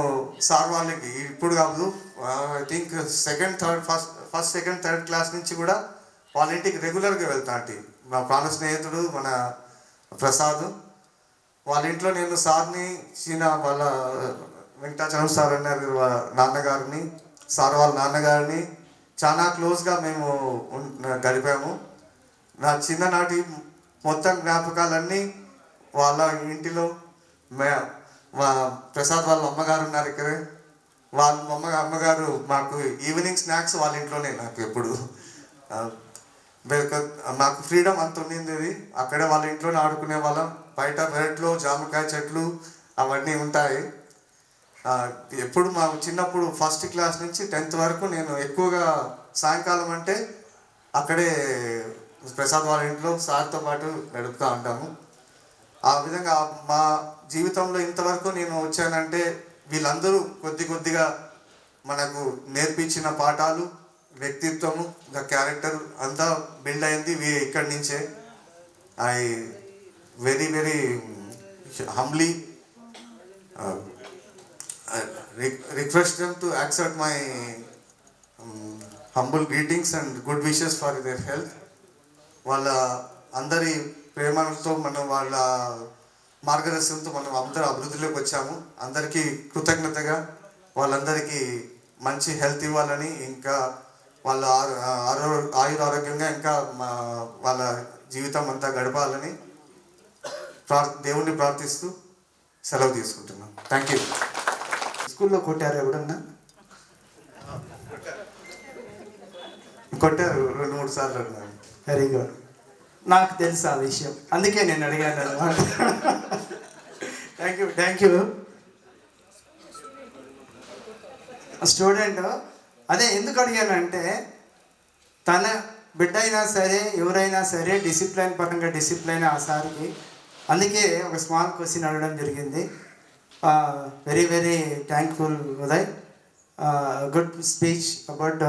సార్ వాళ్ళకి ఇప్పుడు కాదు I think first second third class నుంచి కూడా వాళ్ళ ఇంటికి రెగ్యులర్గా వెళ్తా. అంటే మా ప్రాణ స్నేహితుడు మన ప్రసాద్ వాళ్ళ ఇంట్లో నేను సార్ని వాళ్ళ వెంకటాచలం సార్ అన్నారు వాళ్ళ నాన్నగారిని, సార్ వాళ్ళ నాన్నగారిని చాలా క్లోజ్గా మేము గడిపాము. నా చిన్ననాటి మొత్తం జ్ఞాపకాలన్నీ వాళ్ళ ఇంటిలో. ప్రసాద్ వాళ్ళ అమ్మగారు ఉన్నారు ఇక్కడే. వాళ్ళ అమ్మగారు మాకు ఈవినింగ్ స్నాక్స్ వాళ్ళ ఇంట్లోనే. నాకు ఎప్పుడు మాకు ఫ్రీడమ్ అంత ఉండింది. అక్కడే వాళ్ళ ఇంట్లోనే ఆడుకునే వాళ్ళం. బయట పెరట్లో జామకాయ చెట్లు అవన్నీ ఉంటాయి. ఎప్పుడు మా చిన్నప్పుడు ఫస్ట్ క్లాస్ నుంచి 10th వరకు నేను ఎక్కువగా సాయంకాలం అంటే అక్కడే ప్రసాద్ వాళ్ళ ఇంట్లో సార్తో పాటు గడుపుతూ ఉంటాము. ఆ విధంగా మా జీవితంలో ఇంతవరకు నేను వచ్చానంటే వీళ్ళందరూ కొద్దిగా మనకు నేర్పించిన పాఠాలు, వ్యక్తిత్వము, క్యారెక్టర్ అంతా బిల్డ్ అయింది ఇక్కడి నుంచే. I very humbly request them to accept my humble greetings and good wishes for their health. వాళ్ళ అందరి ప్రేమతో మనం వాళ్ళ మార్గదర్శనంతో మనం అందరూ అభివృద్ధిలోకి వచ్చాము. అందరికీ కృతజ్ఞతగా వాళ్ళందరికీ మంచి హెల్త్ ఇవ్వాలని, ఇంకా వాళ్ళ ఆరోగ్యంగా ఇంకా వాళ్ళ జీవితం అంతా గడపాలని దేవుణ్ణి ప్రార్థిస్తూ సెలవు తీసుకుంటున్నాం. Thank you. స్కూల్లో కొట్టారు ఎవడన్నా? కొట్టారు 2-3 సార్లు అన్నారు. Very good. నాకు తెలుసు ఆ విషయం, అందుకే నేను అడిగాను అనమాట. Thank you. స్టూడెంట్ అదే ఎందుకు అడిగానంటే, తన బిడ్డ అయినా సరే ఎవరైనా సరే డిసిప్లైన్ పరంగా డిసిప్లైన్ ఆ సార్కి, అందుకే ఒక స్మాల్ క్వశ్చన్ అడగడం జరిగింది. Very very thankful Uday. Good speech about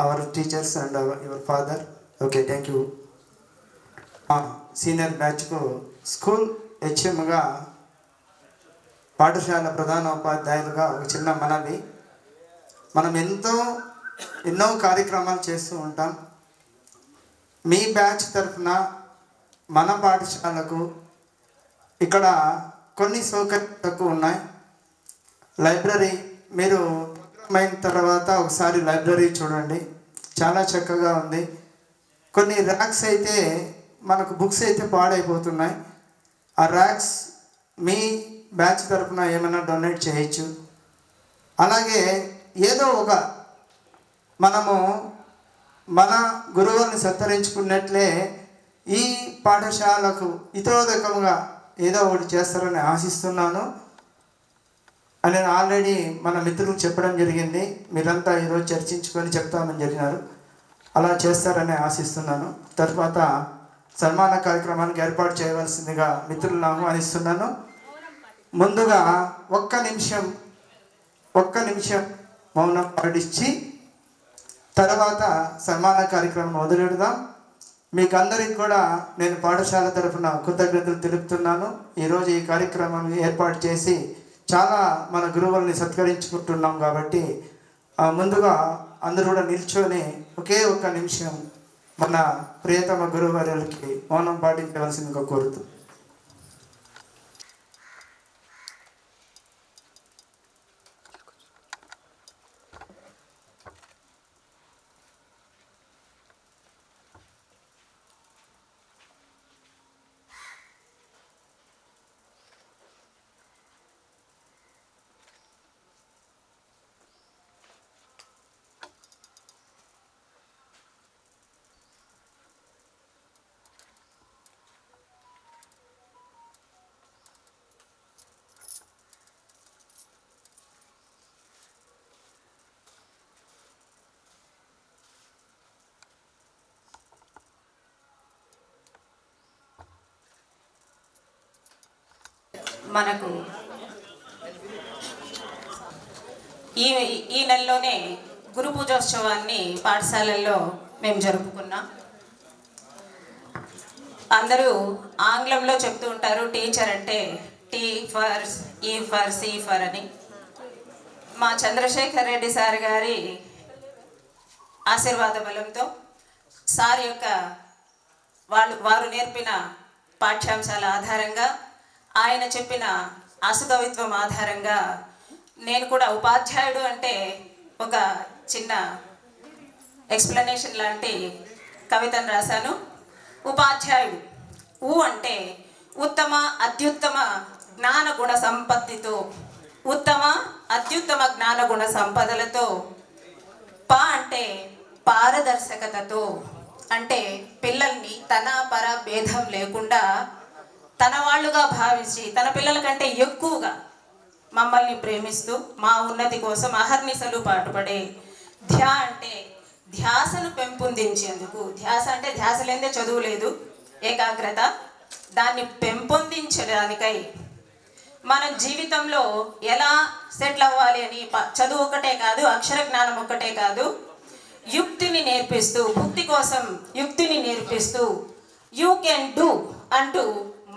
our teachers and your father. Okay, thank you. Senior బ్యాచ్కు స్కూల్ హెచ్ఎంగా, పాఠశాల ప్రధాన ఉపాధ్యాయులుగా ఒక చిన్న మనవి. మనం ఎన్నో కార్యక్రమాలు చేస్తూ ఉంటాం. మీ బ్యాచ్ తరఫున మన పాఠశాలకు ఇక్కడ కొన్ని సౌకర్యాలు తక్కువ ఉన్నాయి. లైబ్రరీ, మీరు అయిన తర్వాత ఒకసారి లైబ్రరీ చూడండి, చాలా చక్కగా ఉంది. కొన్ని ర్యాక్స్ అయితే మనకు బుక్స్ అయితే పాడైపోతున్నాయి. ఆ ర్యాక్స్ మీ బ్యాచ్ తరఫున ఏమైనా డొనేట్ చేయొచ్చు. అలాగే ఏదో ఒక మనము మన గురువుల్ని సత్కరించుకున్నట్లే ఈ పాఠశాలకు ఇతోదకంగా ఏదో ఒకటి చేస్తారని ఆశిస్తున్నాను. అని ఆల్రెడీ మన మిత్రులకు చెప్పడం జరిగింది. మీరంతా ఈరోజు చర్చించుకొని చెప్తామని జరిగినారు. అలా చేస్తారని ఆశిస్తున్నాను. తర్వాత సన్మాన కార్యక్రమానికి ఏర్పాటు చేయవలసిందిగా మిత్రులను ఆహ్వానిస్తున్నాను. ముందుగా ఒక్క నిమిషం మౌనం పాటించి తర్వాత సన్మాన కార్యక్రమం మొదలెడదాం. మీకు అందరికి కూడా నేను పాఠశాల తరఫున కృతజ్ఞతలు తెలుపుతున్నాను. ఈరోజు ఈ కార్యక్రమాన్ని ఏర్పాటు చేసి చాలా మన గురువుల్ని సత్కరించుకుంటున్నాం కాబట్టి ముందుగా అందరూ కూడా నిల్చొని ఒకే ఒక్క నిమిషం మన ప్రియతమ గురువర్యులకి మౌనం పాటించవలసిందిగా కోరుతూ. మనకు ఈ నెలలోనే గురు పూజోత్సవాన్ని పాఠశాలల్లో మేము జరుపుకున్నాం. అందరూ ఆంగ్లంలో చెప్తూ ఉంటారు టీచర్ అంటే టీ ఫర్ ఈ ఫర్ సి ఫర్ అని. మా చంద్రశేఖర్ రెడ్డి సార్ గారి ఆశీర్వాద బలంతో సార్ యొక్క వారు నేర్పిన పాఠ్యాంశాల ఆధారంగా, ఆయన చెప్పిన అసుకవిత్వం ఆధారంగా నేను కూడా ఉపాధ్యాయుడు అంటే ఒక చిన్న ఎక్స్ప్లెనేషన్ లాంటి కవితను రాశాను. ఉపాధ్యాయుడు అంటే ఉత్తమ అత్యుత్తమ జ్ఞానగుణ సంపత్తితో, ఉత్తమ అత్యుత్తమ జ్ఞానగుణ సంపదలతో, అంటే పారదర్శకతతో, అంటే పిల్లల్ని తన పర భేదం లేకుండా తన వాళ్ళుగా భావించి తన పిల్లల కంటే ఎక్కువగా మమ్మల్ని ప్రేమిస్తూ మా ఉన్నతి కోసం అహర్నిశలు పాటుపడే అంటే ధ్యాసను పెంపొందించేందుకు, ధ్యాస అంటే ధ్యాస లేదే చదువు లేదు, ఏకాగ్రత, దాన్ని పెంపొందించడానికై మన జీవితంలో ఎలా సెటిల్ అవ్వాలి అని చదువు ఒక్కటే కాదు, అక్షర జ్ఞానం ఒక్కటే కాదు, యుక్తిని నేర్పిస్తూ, భుక్తి కోసం యుక్తిని నేర్పిస్తూ యూ కెన్ డూ అంటూ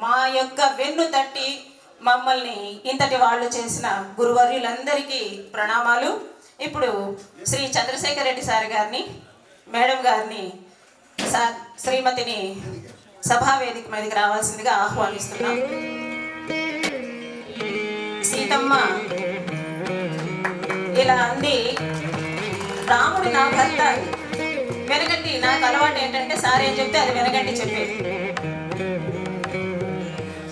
మా యొక్క వెన్ను తట్టి మమ్మల్ని ఇంతటి వాళ్ళు చేసిన గురువర్యులందరికీ ప్రణామాలు. ఇప్పుడు శ్రీ చంద్రశేఖర్ రెడ్డి సార్ గారిని, మేడం గారిని, సార్ శ్రీమతిని సభావేదిక మీదకి రావాల్సిందిగా ఆహ్వానిస్తున్నాం. సీతమ్మ ఇలా అంది, రాముడు నా భర్త. వెనకండి నాకు అలవాటు ఏంటంటే సార్ ఏం చెప్తే అది వెనకండి చెప్పేది.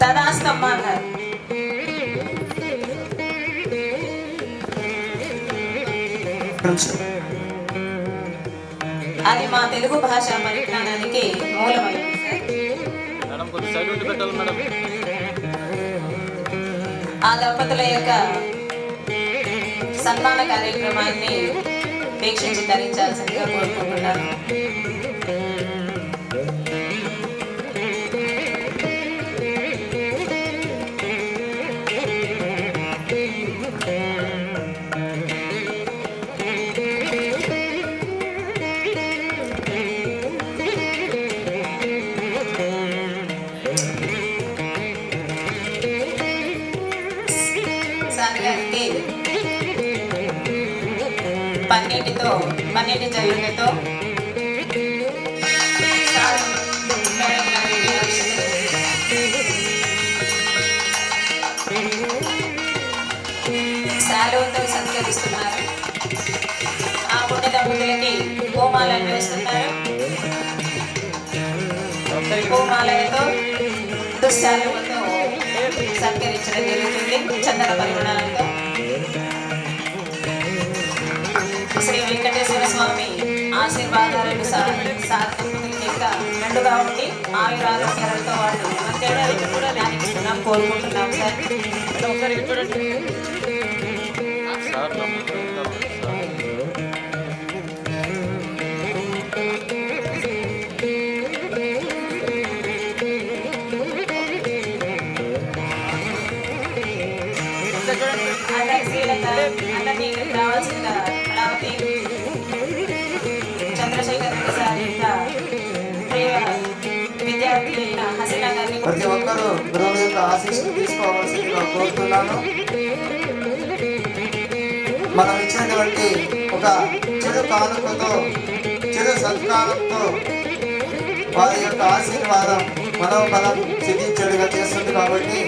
తదాస్తమ్మ అన్నారు. అది మా తెలుగు భాష పరిజ్ఞానానికి మూలమైంది సార్. ఆ దంపతుల యొక్క సన్మాన కార్యక్రమాన్ని వీక్షించి ధరించాల్సిందిగా కోరుకుంటున్నాను. పన్నీటి జల్లులతో శాలువతో సత్కరిస్తున్నారు. ఆ పుణ్య దంపతులకి పూమాలను వేస్తున్నారు. పూమాలతో దుశ్శాలువతో సత్కరించడం జరుగుతుంది చందన పరిమాణాలతో. శ్రీ వెంకటేశ్వర స్వామి ఆశీర్వాదాలను సార్థకులకి ఇంకా మెండుగా ఉండి ఆయురారోగ్యాలతో వాళ్ళు కూడా ధ్యానిస్తున్నాం కోరుకుంటున్నాం సార్. రావాల్సిందిగా చంద్రశేఖర్ రెడ్డి సార్ ఇంకా ప్రియ విద్యార్థి అయిన హసీనా గారిని ప్రతి ఒక్కరూ గురువుల యొక్క ఆశీస్సులు తీసుకోవాల్సిందిగా కోరుతున్నాను. మనం ఇచ్చినటువంటి ఒక చెడు కానుకతో, చెడు సత్కారంతో వారి యొక్క ఆశీర్వాదం మనోబలం సిద్ధించేడుగా చేస్తుంది. కాబట్టి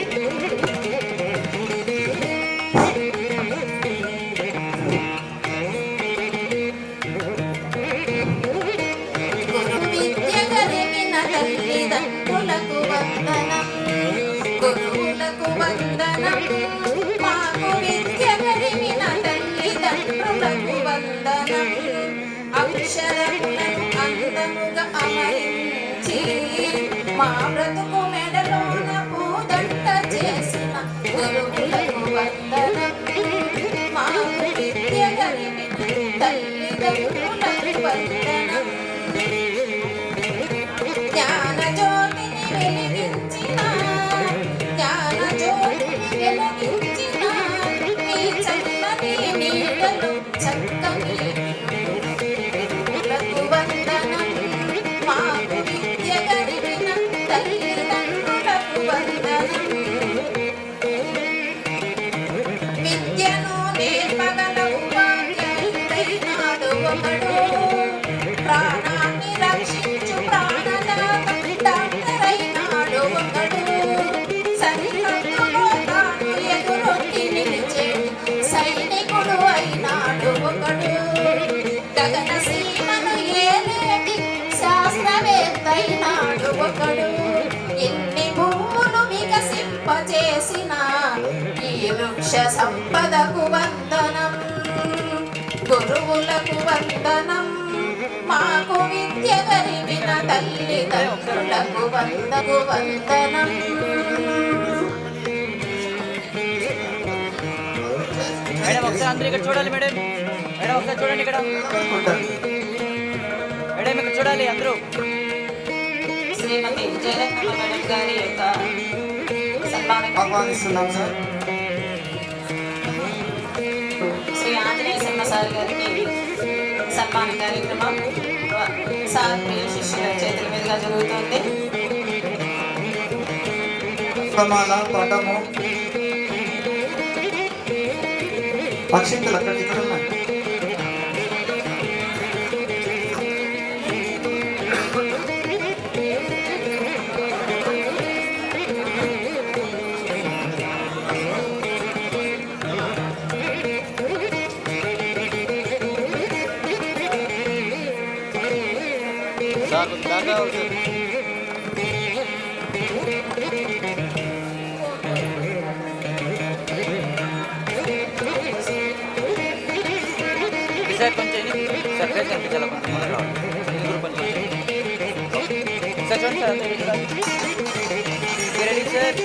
తల్లిదండ్రులకు వందనం, గురువులకు వందనం, మాకు విద్య కలిగిన తల్లిదండ్రులకు వందనం. అక్షరములను అందముగా అమరించి మా బ్రతుకు మెడలోన పూదంట చేసిన గురువులకు వందనం, మాకు విద్య కలిగిన తల్లిదండ్రులకు వందనం. జ్ఞానజ్యోతిని వెలిగించిన మీ చక్కని నీడలు చక్కని గురువులకు వందనం, మాకు విద్య కలిగిన తల్లిదండ్రులకు వందనం. విద్యను నేర్పగల ఉపాధ్యాయుడైనాడు ఒకడు, ప్రాణాన్ని రక్షించు డాక్టరైనాడు ఒకడు, సరిహద్దులో తాను ఎదురొట్టి నిలిచే సైనికుడు అయినాడు ఒకడు, గగన సీమను ఏలేటి శాస్త్రవేత్త అయినాడు ఒకడు. ఎన్ని భూములు వికసింపజేసిన ఈ వృక్ష సంపదకు వందనం, గురువులకు వందనం, మాకు విద్య కలిగిన తల్లిదండ్రులకు వందనం. మేడం ఒకసారి అందరూ ఇక్కడ చూడాలి. మేడం మేడం ఒకసారి చూడండి. ఇక్కడ మేడం ఇక్కడ చూడాలి అందరూ. శ్రీమతి జయలక్ష్మి మేడం గారి యొక్క సన్మానం ఆహ్వానిస్తున్నాం సార్. శ్రీ ఆంజనేయ శర్మ సార్ గారికి సన్మాన కార్యక్రమం సార్ ప్రియ శిష్యుల చేతుల మీదుగా జరుగుతుంది. ప్రమాణ పటము అక్షింతలు అక్కడ ఇక్కడ ఉన్నాయి. సార్ కొంచెం సార్ ఫేస్ కనిపించాలి కొంచెం ముందుకు రావాలి దూరం కొంచెం సార్ చూడండి సార్ రెడీ సార్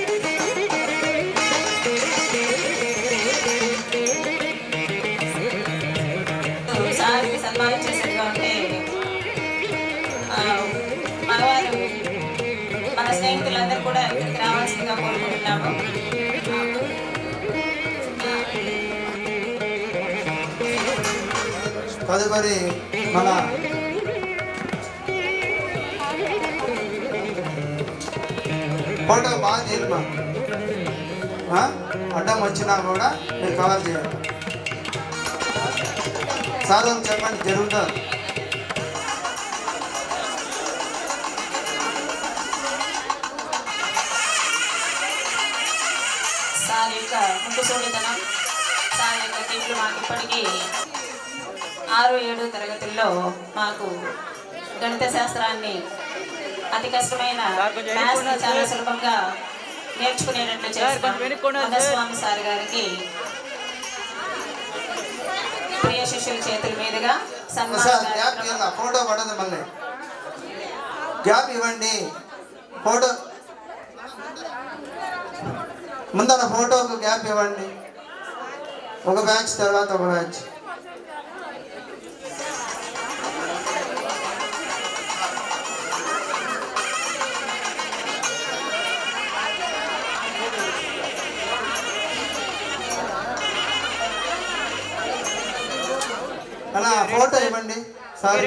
సార్కి సన్మానం చేసేట్టుగా ఉంటే మనవారు మన స్నేహితులందరూ కూడా ఇక్కడికి రావాల్సిందిగా కోరుకుంటున్నాము. తదుపరి మన ఫోటో బాగా తీయమ్మా. అడ్డం వచ్చినా కూడా మీరు కవర్ చేయాలి. సార్ చెప్పండి జరుగుతుంది. సార్ యొక్క ముందు చూడతనం సార్ యొక్క టీంలు మాకు ఇప్పటికీ 6, 7 తరగతుల్లో మాకు గణిత శాస్త్రాన్ని అతి కష్టమైన మ్యాథ్స్ని చాలా సులభంగా నేర్చుకునేటట్లు చేస్తున్న స్వామి సార్ గారికి ప్రియ శిష్యుల చేతుల మీదుగా సన్మానం. ఫోటో పడదు, మళ్ళీ గ్యాప్ ఇవ్వండి. ఫోటో ముందర ఫోటోకు గ్యాప్ ఇవ్వండి. ఒక బ్యాచ్ తర్వాత ఒక బ్యాచ్. అలా ఫోటో ఇవ్వండి సార్.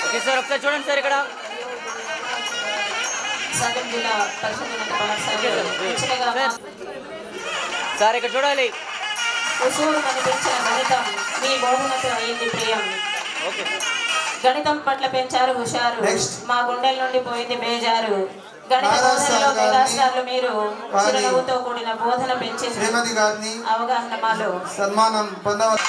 ఓకే సార్ ఒకసారి చూడండి సార్ ఇక్కడ సగం జిల్లా పరిషత్ ఉన్నత పాఠశాల సార్ ఇక్కడ చూడాలి. ఉసూరు కనిపించిన గణితం మీ బహుమతి అయింది ప్రియం. ఓకే గణితం పట్ల పెంచారు హుషారు, మా గుండెల నుండి పోయింది బేజారు. గణిత బోధనలో మెగాస్టార్లు మీరు చిరునవ్వుతో కూడిన బోధన పెంచి శ్రీమతి గారిని అవగాహన మాలో సన్మానం పొందవచ్చు.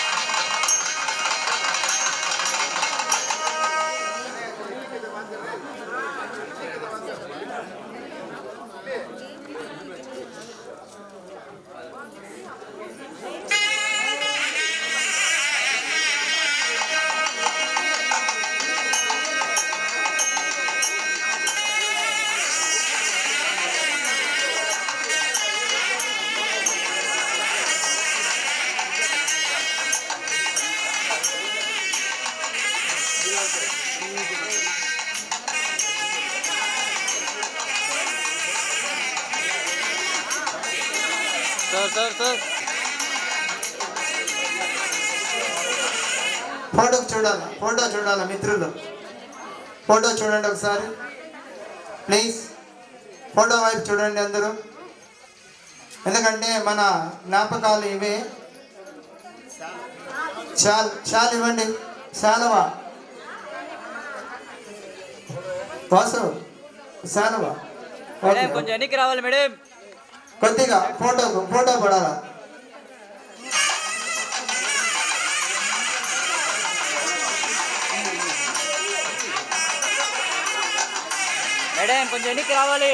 ఫోటో చూడాలి మిత్రులు. ఫోటో చూడండి ఒకసారి ప్లీజ్. ఫోటో వైపు చూడండి అందరూ, ఎందుకంటే మన జ్ఞాపకాలు ఇవే. షాల్ ఇవ్వండి. శాలువా వాసు, శాలువా కొంచెం ఎన్నికి రావాలి మేడం. కొద్దిగా ఫోటో పడాలా. మేడం కొంచెం ఎన్నికి రావాలి.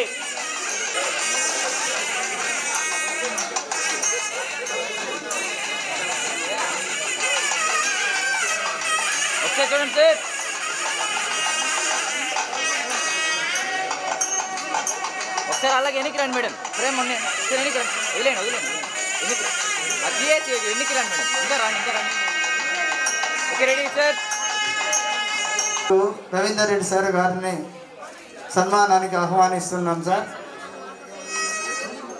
ఒకసారి చూడండి సార్. ఒకసారి అలాగే ఎన్నికి రండి మేడం. ఫ్రేమ్ ఉన్నాయి సార్, ఎన్నికి రండి. వదిలేండి ఎన్నికి ఎన్నికి రండి మేడం. ఇంకా రండి. Okay ready sir. Ravinder Reddy sir గారిని సన్మానానికి ఆహ్వానిస్తున్నాం సార్.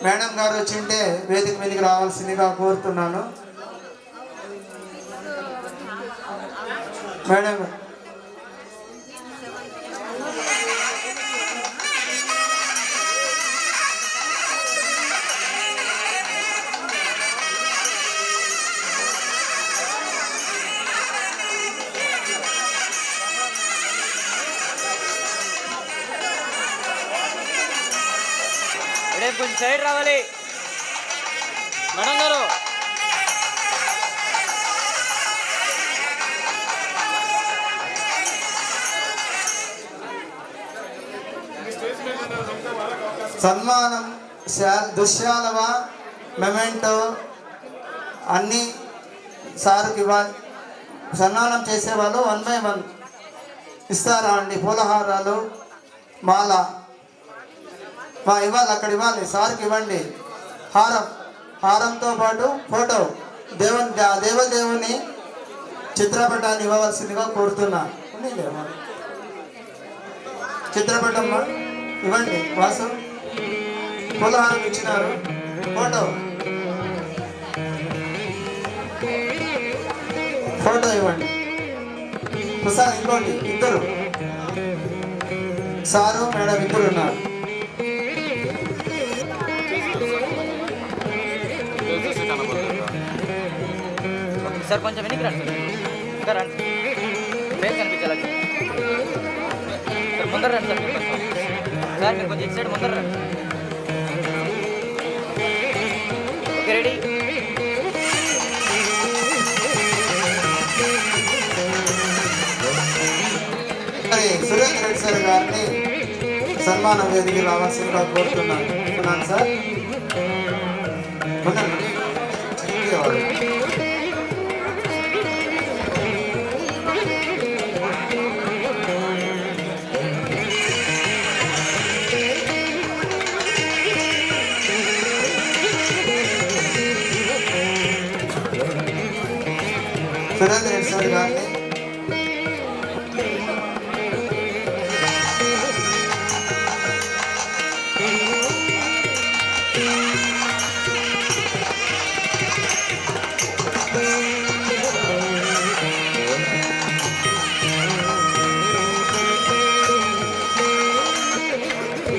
మేడం గారు వచ్చింటే వేదిక మీదకి రావాల్సిందిగా కోరుతున్నాను. మేడం మేడం కొంచెం సైడ్ రావాలి మేడం గారు. సన్మానం దుశ్శాలవ మెమెంటో అన్నీ సార్కి ఇవ్వాలి. సన్మానం చేసేవాళ్ళు 1 by 1 ఇస్తారా అండి? పూలహారాలు, మాల ఇవ్వాలి, అక్కడ ఇవ్వాలి, సార్కి ఇవ్వండి. హారంతో పాటు ఫోటో, దేవదేవుని చిత్రపటాన్ని ఇవ్వవలసిందిగా కోరుతున్నా. చిత్రపటం ఇవ్వండి. వాసు పూలహారం ఇచ్చినారు, ఫోటో ఇవ్వండి. ప్రసాద్ ఇంకోటి, ఇద్దరు సారు మేడం ఇద్దరు ఉన్నారు. సార్ కొంచెం వెనక్కి రండి ఇంకా రండి, ఫేస్ కనిపించాలి సార్. ముందర రండి సార్ మీరు కొంచెం ఇటు సైడ్ ముందర రండి. Okay ready. Surendra Reddy sir గారిని సన్మాన వేదిక రావాల్సిందిగా కోరుతున్నాను సార్. సురేంద్ర రెడ్డి సార్ గారిని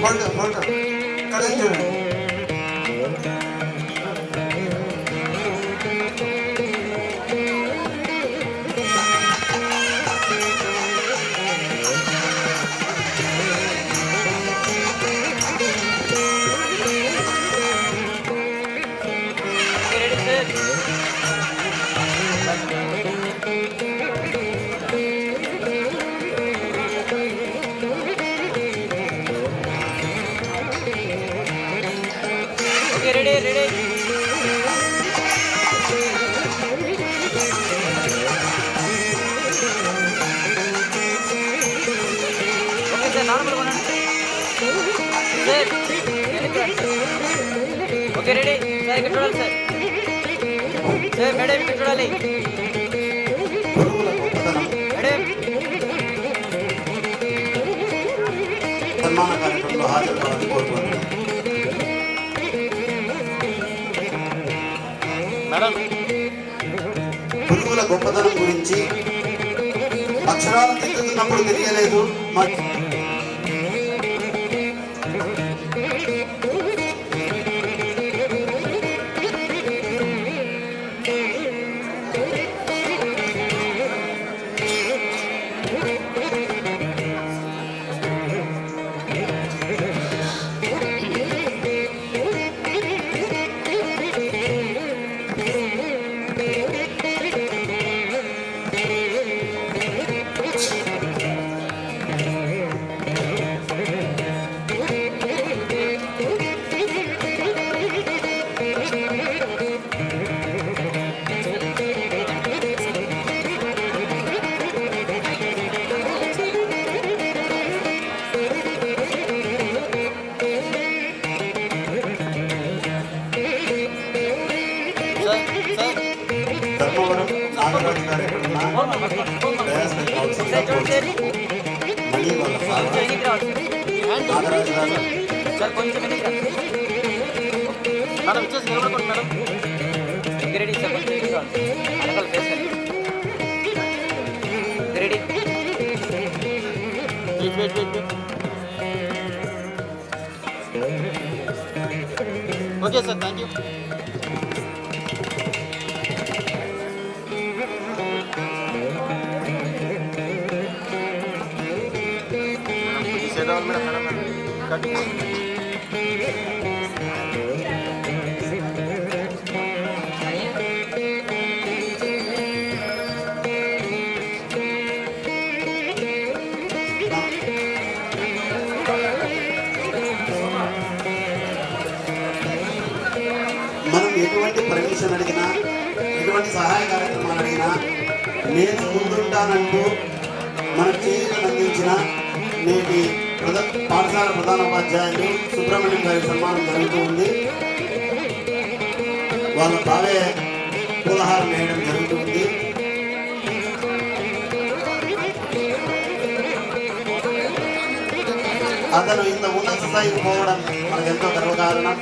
ఫోటో ఇక్కడ చూడండి. Okay ready sir. ఇక్కడ చూడాలి సార్. సార్ మేడం ఇక్కడ చూడాలి మేడం. సన్మాన కార్యక్రమంలో హాజరు కావాలని కోరుకుంటున్నాను. మేడం పురుగుల గొప్పతనం గురించి అక్షరాలు తిరుగుతున్నప్పుడు తెలియలేదు. ధర్మవరం నాగరాజు గారు ఎక్కడున్నా మనీ వాళ్ళ నాగరాజు గారు సార్ కొంచెం వెనక్కి మేడం ఇచ్చేసి నిలబడుకోండి మేడం. రెడీ సార్ కొంచెం వెనకాల face ready. Okay sir thank you. Madam donation అడిగినా ఎటువంటి సహాయ కార్యక్రమాలు అడిగినా నేను ముందుంటానంటూ మనకు చేయూతను అందించిన నేటి పాఠశాల ప్రధానోపాధ్యాయులు సుబ్రహ్మణ్యం గారి సన్మానం జరుగుతూ ఉంది. వాళ్ళ బావే పూలహారం వేయడం జరుగుతుంది. అతను ఇంత ఉన్నత స్థాయికి పోవడం మనకెంతో గర్వకారణం.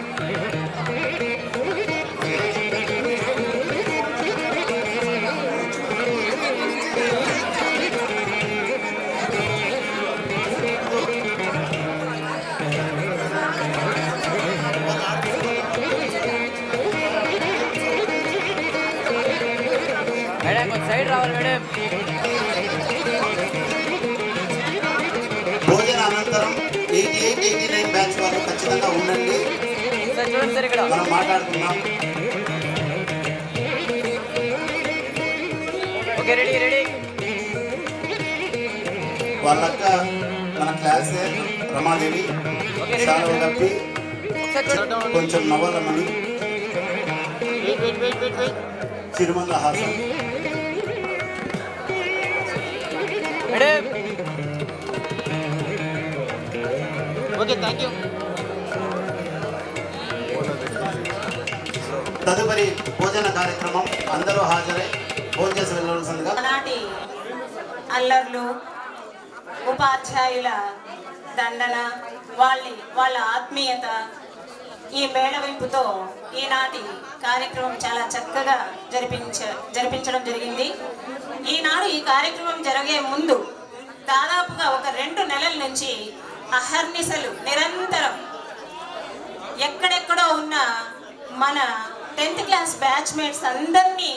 మేడం కొంచెం సైడ్ రావాలి మేడం. భోజన అనంతరం 88-89 బ్యాచ్ వాళ్ళు ఖచ్చితంగా ఉండండి. సార్ చూడండి సార్ ఇక్కడ మనం మాట్లాడుకుందాం. Okay ready ready. వాళ్ళక్క మన క్లాసే రమాదేవి చాలా కప్పి కొంచెం నవ్వలమని చిరుమల హాసన్ మేడం. Okay thank you. తదుపరి భోజన కార్యక్రమం అందరూ హాజరై భోజనం చేసి వెళ్ళవలసిందిగా. ఆనాటి అల్లర్లు, ఉపాధ్యాయుల దండన, వాళ్ళ ఆత్మీయత, ఈ మేళవింపుతో ఈనాటి కార్యక్రమం చాలా చక్కగా జరిపించడం జరిగింది. ఈనాడు ఈ కార్యక్రమం జరిగే ముందు దాదాపుగా ఒక 2 నెలల నుంచి అహర్నిశలు నిరంతరం ఎక్కడెక్కడో ఉన్న మన 10th క్లాస్ బ్యాచ్మేట్స్ అందరినీ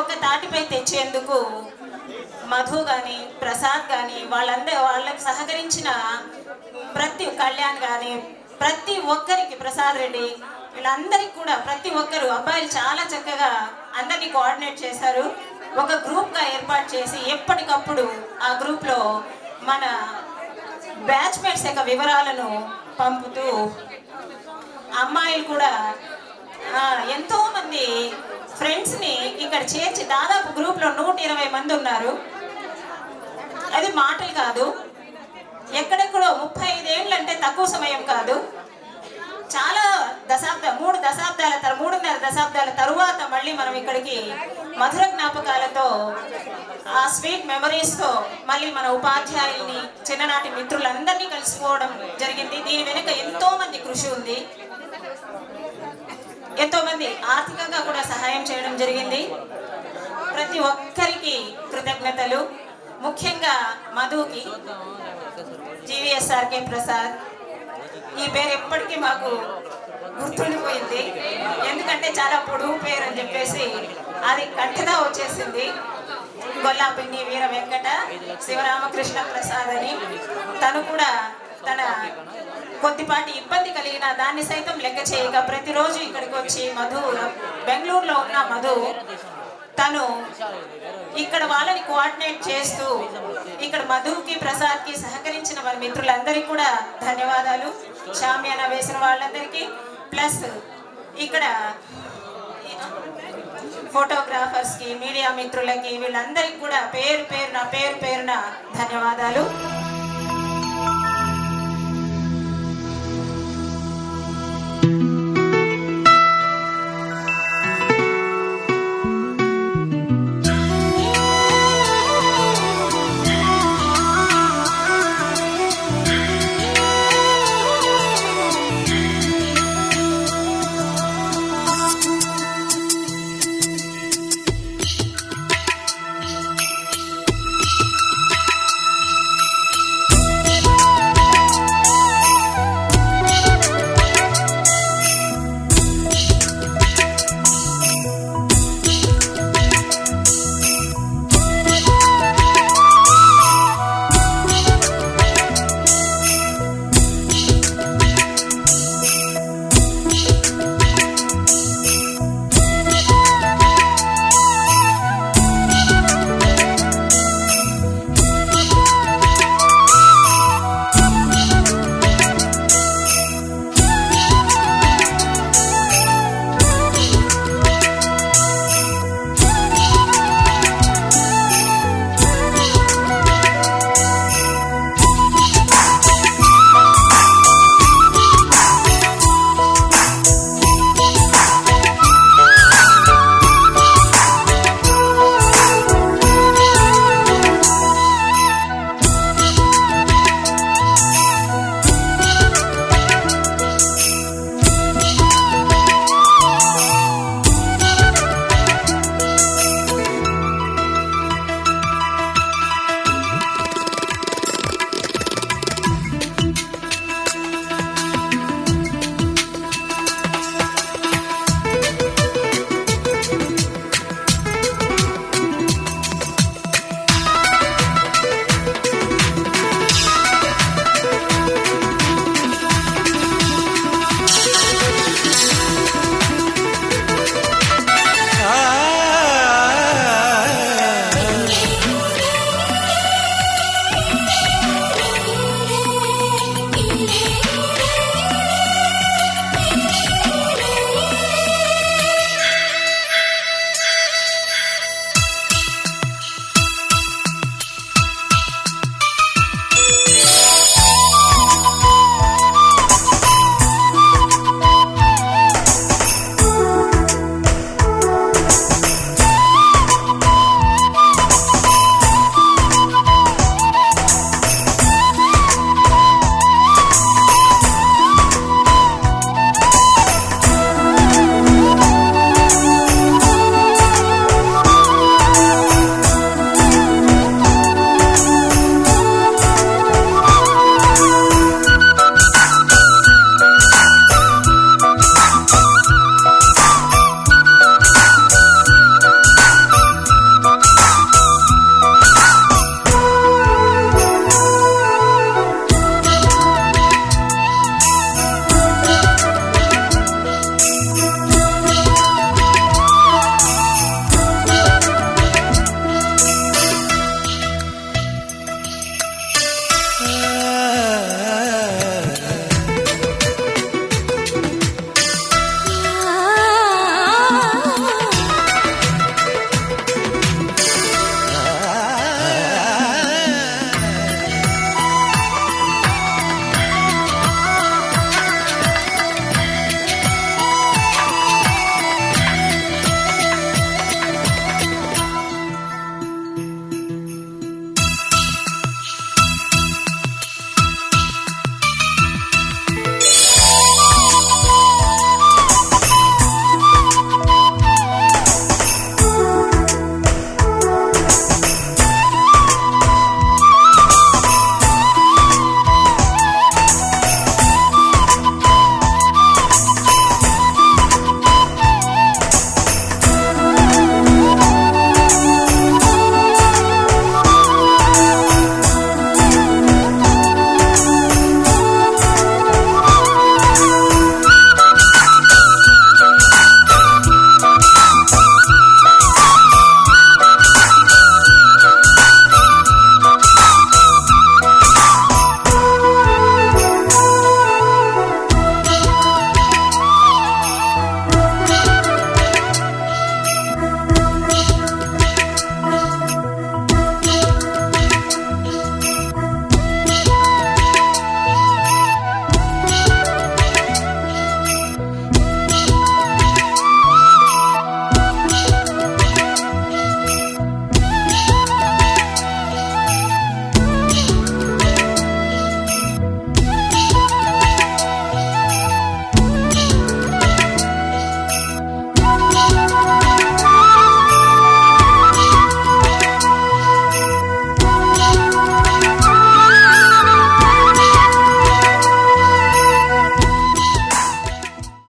ఒక తాటిపై తెచ్చేందుకు మధు కానీ ప్రసాద్ కానీ వాళ్ళకి సహకరించిన కళ్యాణ్ కానీ ప్రతి ఒక్కరికి, ప్రసాద్ రెడ్డి వీళ్ళందరికీ కూడా ప్రతి ఒక్కరు అబ్బాయిలు చాలా చక్కగా అందరినీ కోఆర్డినేట్ చేశారు. ఒక గ్రూప్గా ఏర్పాటు చేసి ఎప్పటికప్పుడు ఆ గ్రూప్లో మన బ్యాచ్మేట్స్ యొక్క వివరాలను పంపుతూ అమ్మాయిలు కూడా ఎంతోమంది ఫ్రెండ్స్ని ఇక్కడ చేర్చి దాదాపు గ్రూప్లో 120 మంది ఉన్నారు. అది మాటలు కాదు, ఎక్కడెక్కడో 35 ఏళ్ళు అంటే తక్కువ సమయం కాదు. చాలా 3.5 దశాబ్దాల తరువాత మళ్ళీ మనం ఇక్కడికి మధుర జ్ఞాపకాలతో ఆ స్వీట్ మెమరీస్తో మళ్ళీ మన ఉపాధ్యాయుల్ని, చిన్ననాటి మిత్రులందరినీ కలిసిపోవడం జరిగింది. దీని వెనుక ఎంతో మంది కృషి ఉంది. ఎంతో మంది ఆర్థికంగా కూడా సహాయం చేయడం జరిగింది. ప్రతి ఒక్కరికి కృతజ్ఞతలు. ముఖ్యంగా మధుకి, జీవీఎస్ఆర్కే ప్రసాద్, ఈ పేరు ఎప్పటికీ మాకు గుర్తుండిపోయింది. ఎందుకంటే చాలా పొడుగు పేరు అని చెప్పేసి అది కంఠగా వచ్చేసింది. గొల్లాపిన్ని వీర వెంకట శివరామకృష్ణ ప్రసాద్ అని. తను కూడా తన కొద్దిపాటి ఇబ్బంది కలిగిన దాన్ని సైతం లెక్క చేయక ప్రతిరోజు ఇక్కడికి వచ్చి బెంగళూరులో ఉన్న మధు తను ఇక్కడ వాళ్ళని కోఆర్డినేట్ చేస్తూ ఇక్కడ మధుకి ప్రసాద్కి సహకరించిన మన మిత్రులందరికీ కూడా ధన్యవాదాలు. షామియానా వేసిన వాళ్ళందరికీ, ప్లస్ ఇక్కడ ఫోటోగ్రాఫర్స్కి, మీడియా మిత్రులకి, వీళ్ళందరికీ కూడా పేరు పేరున ధన్యవాదాలు.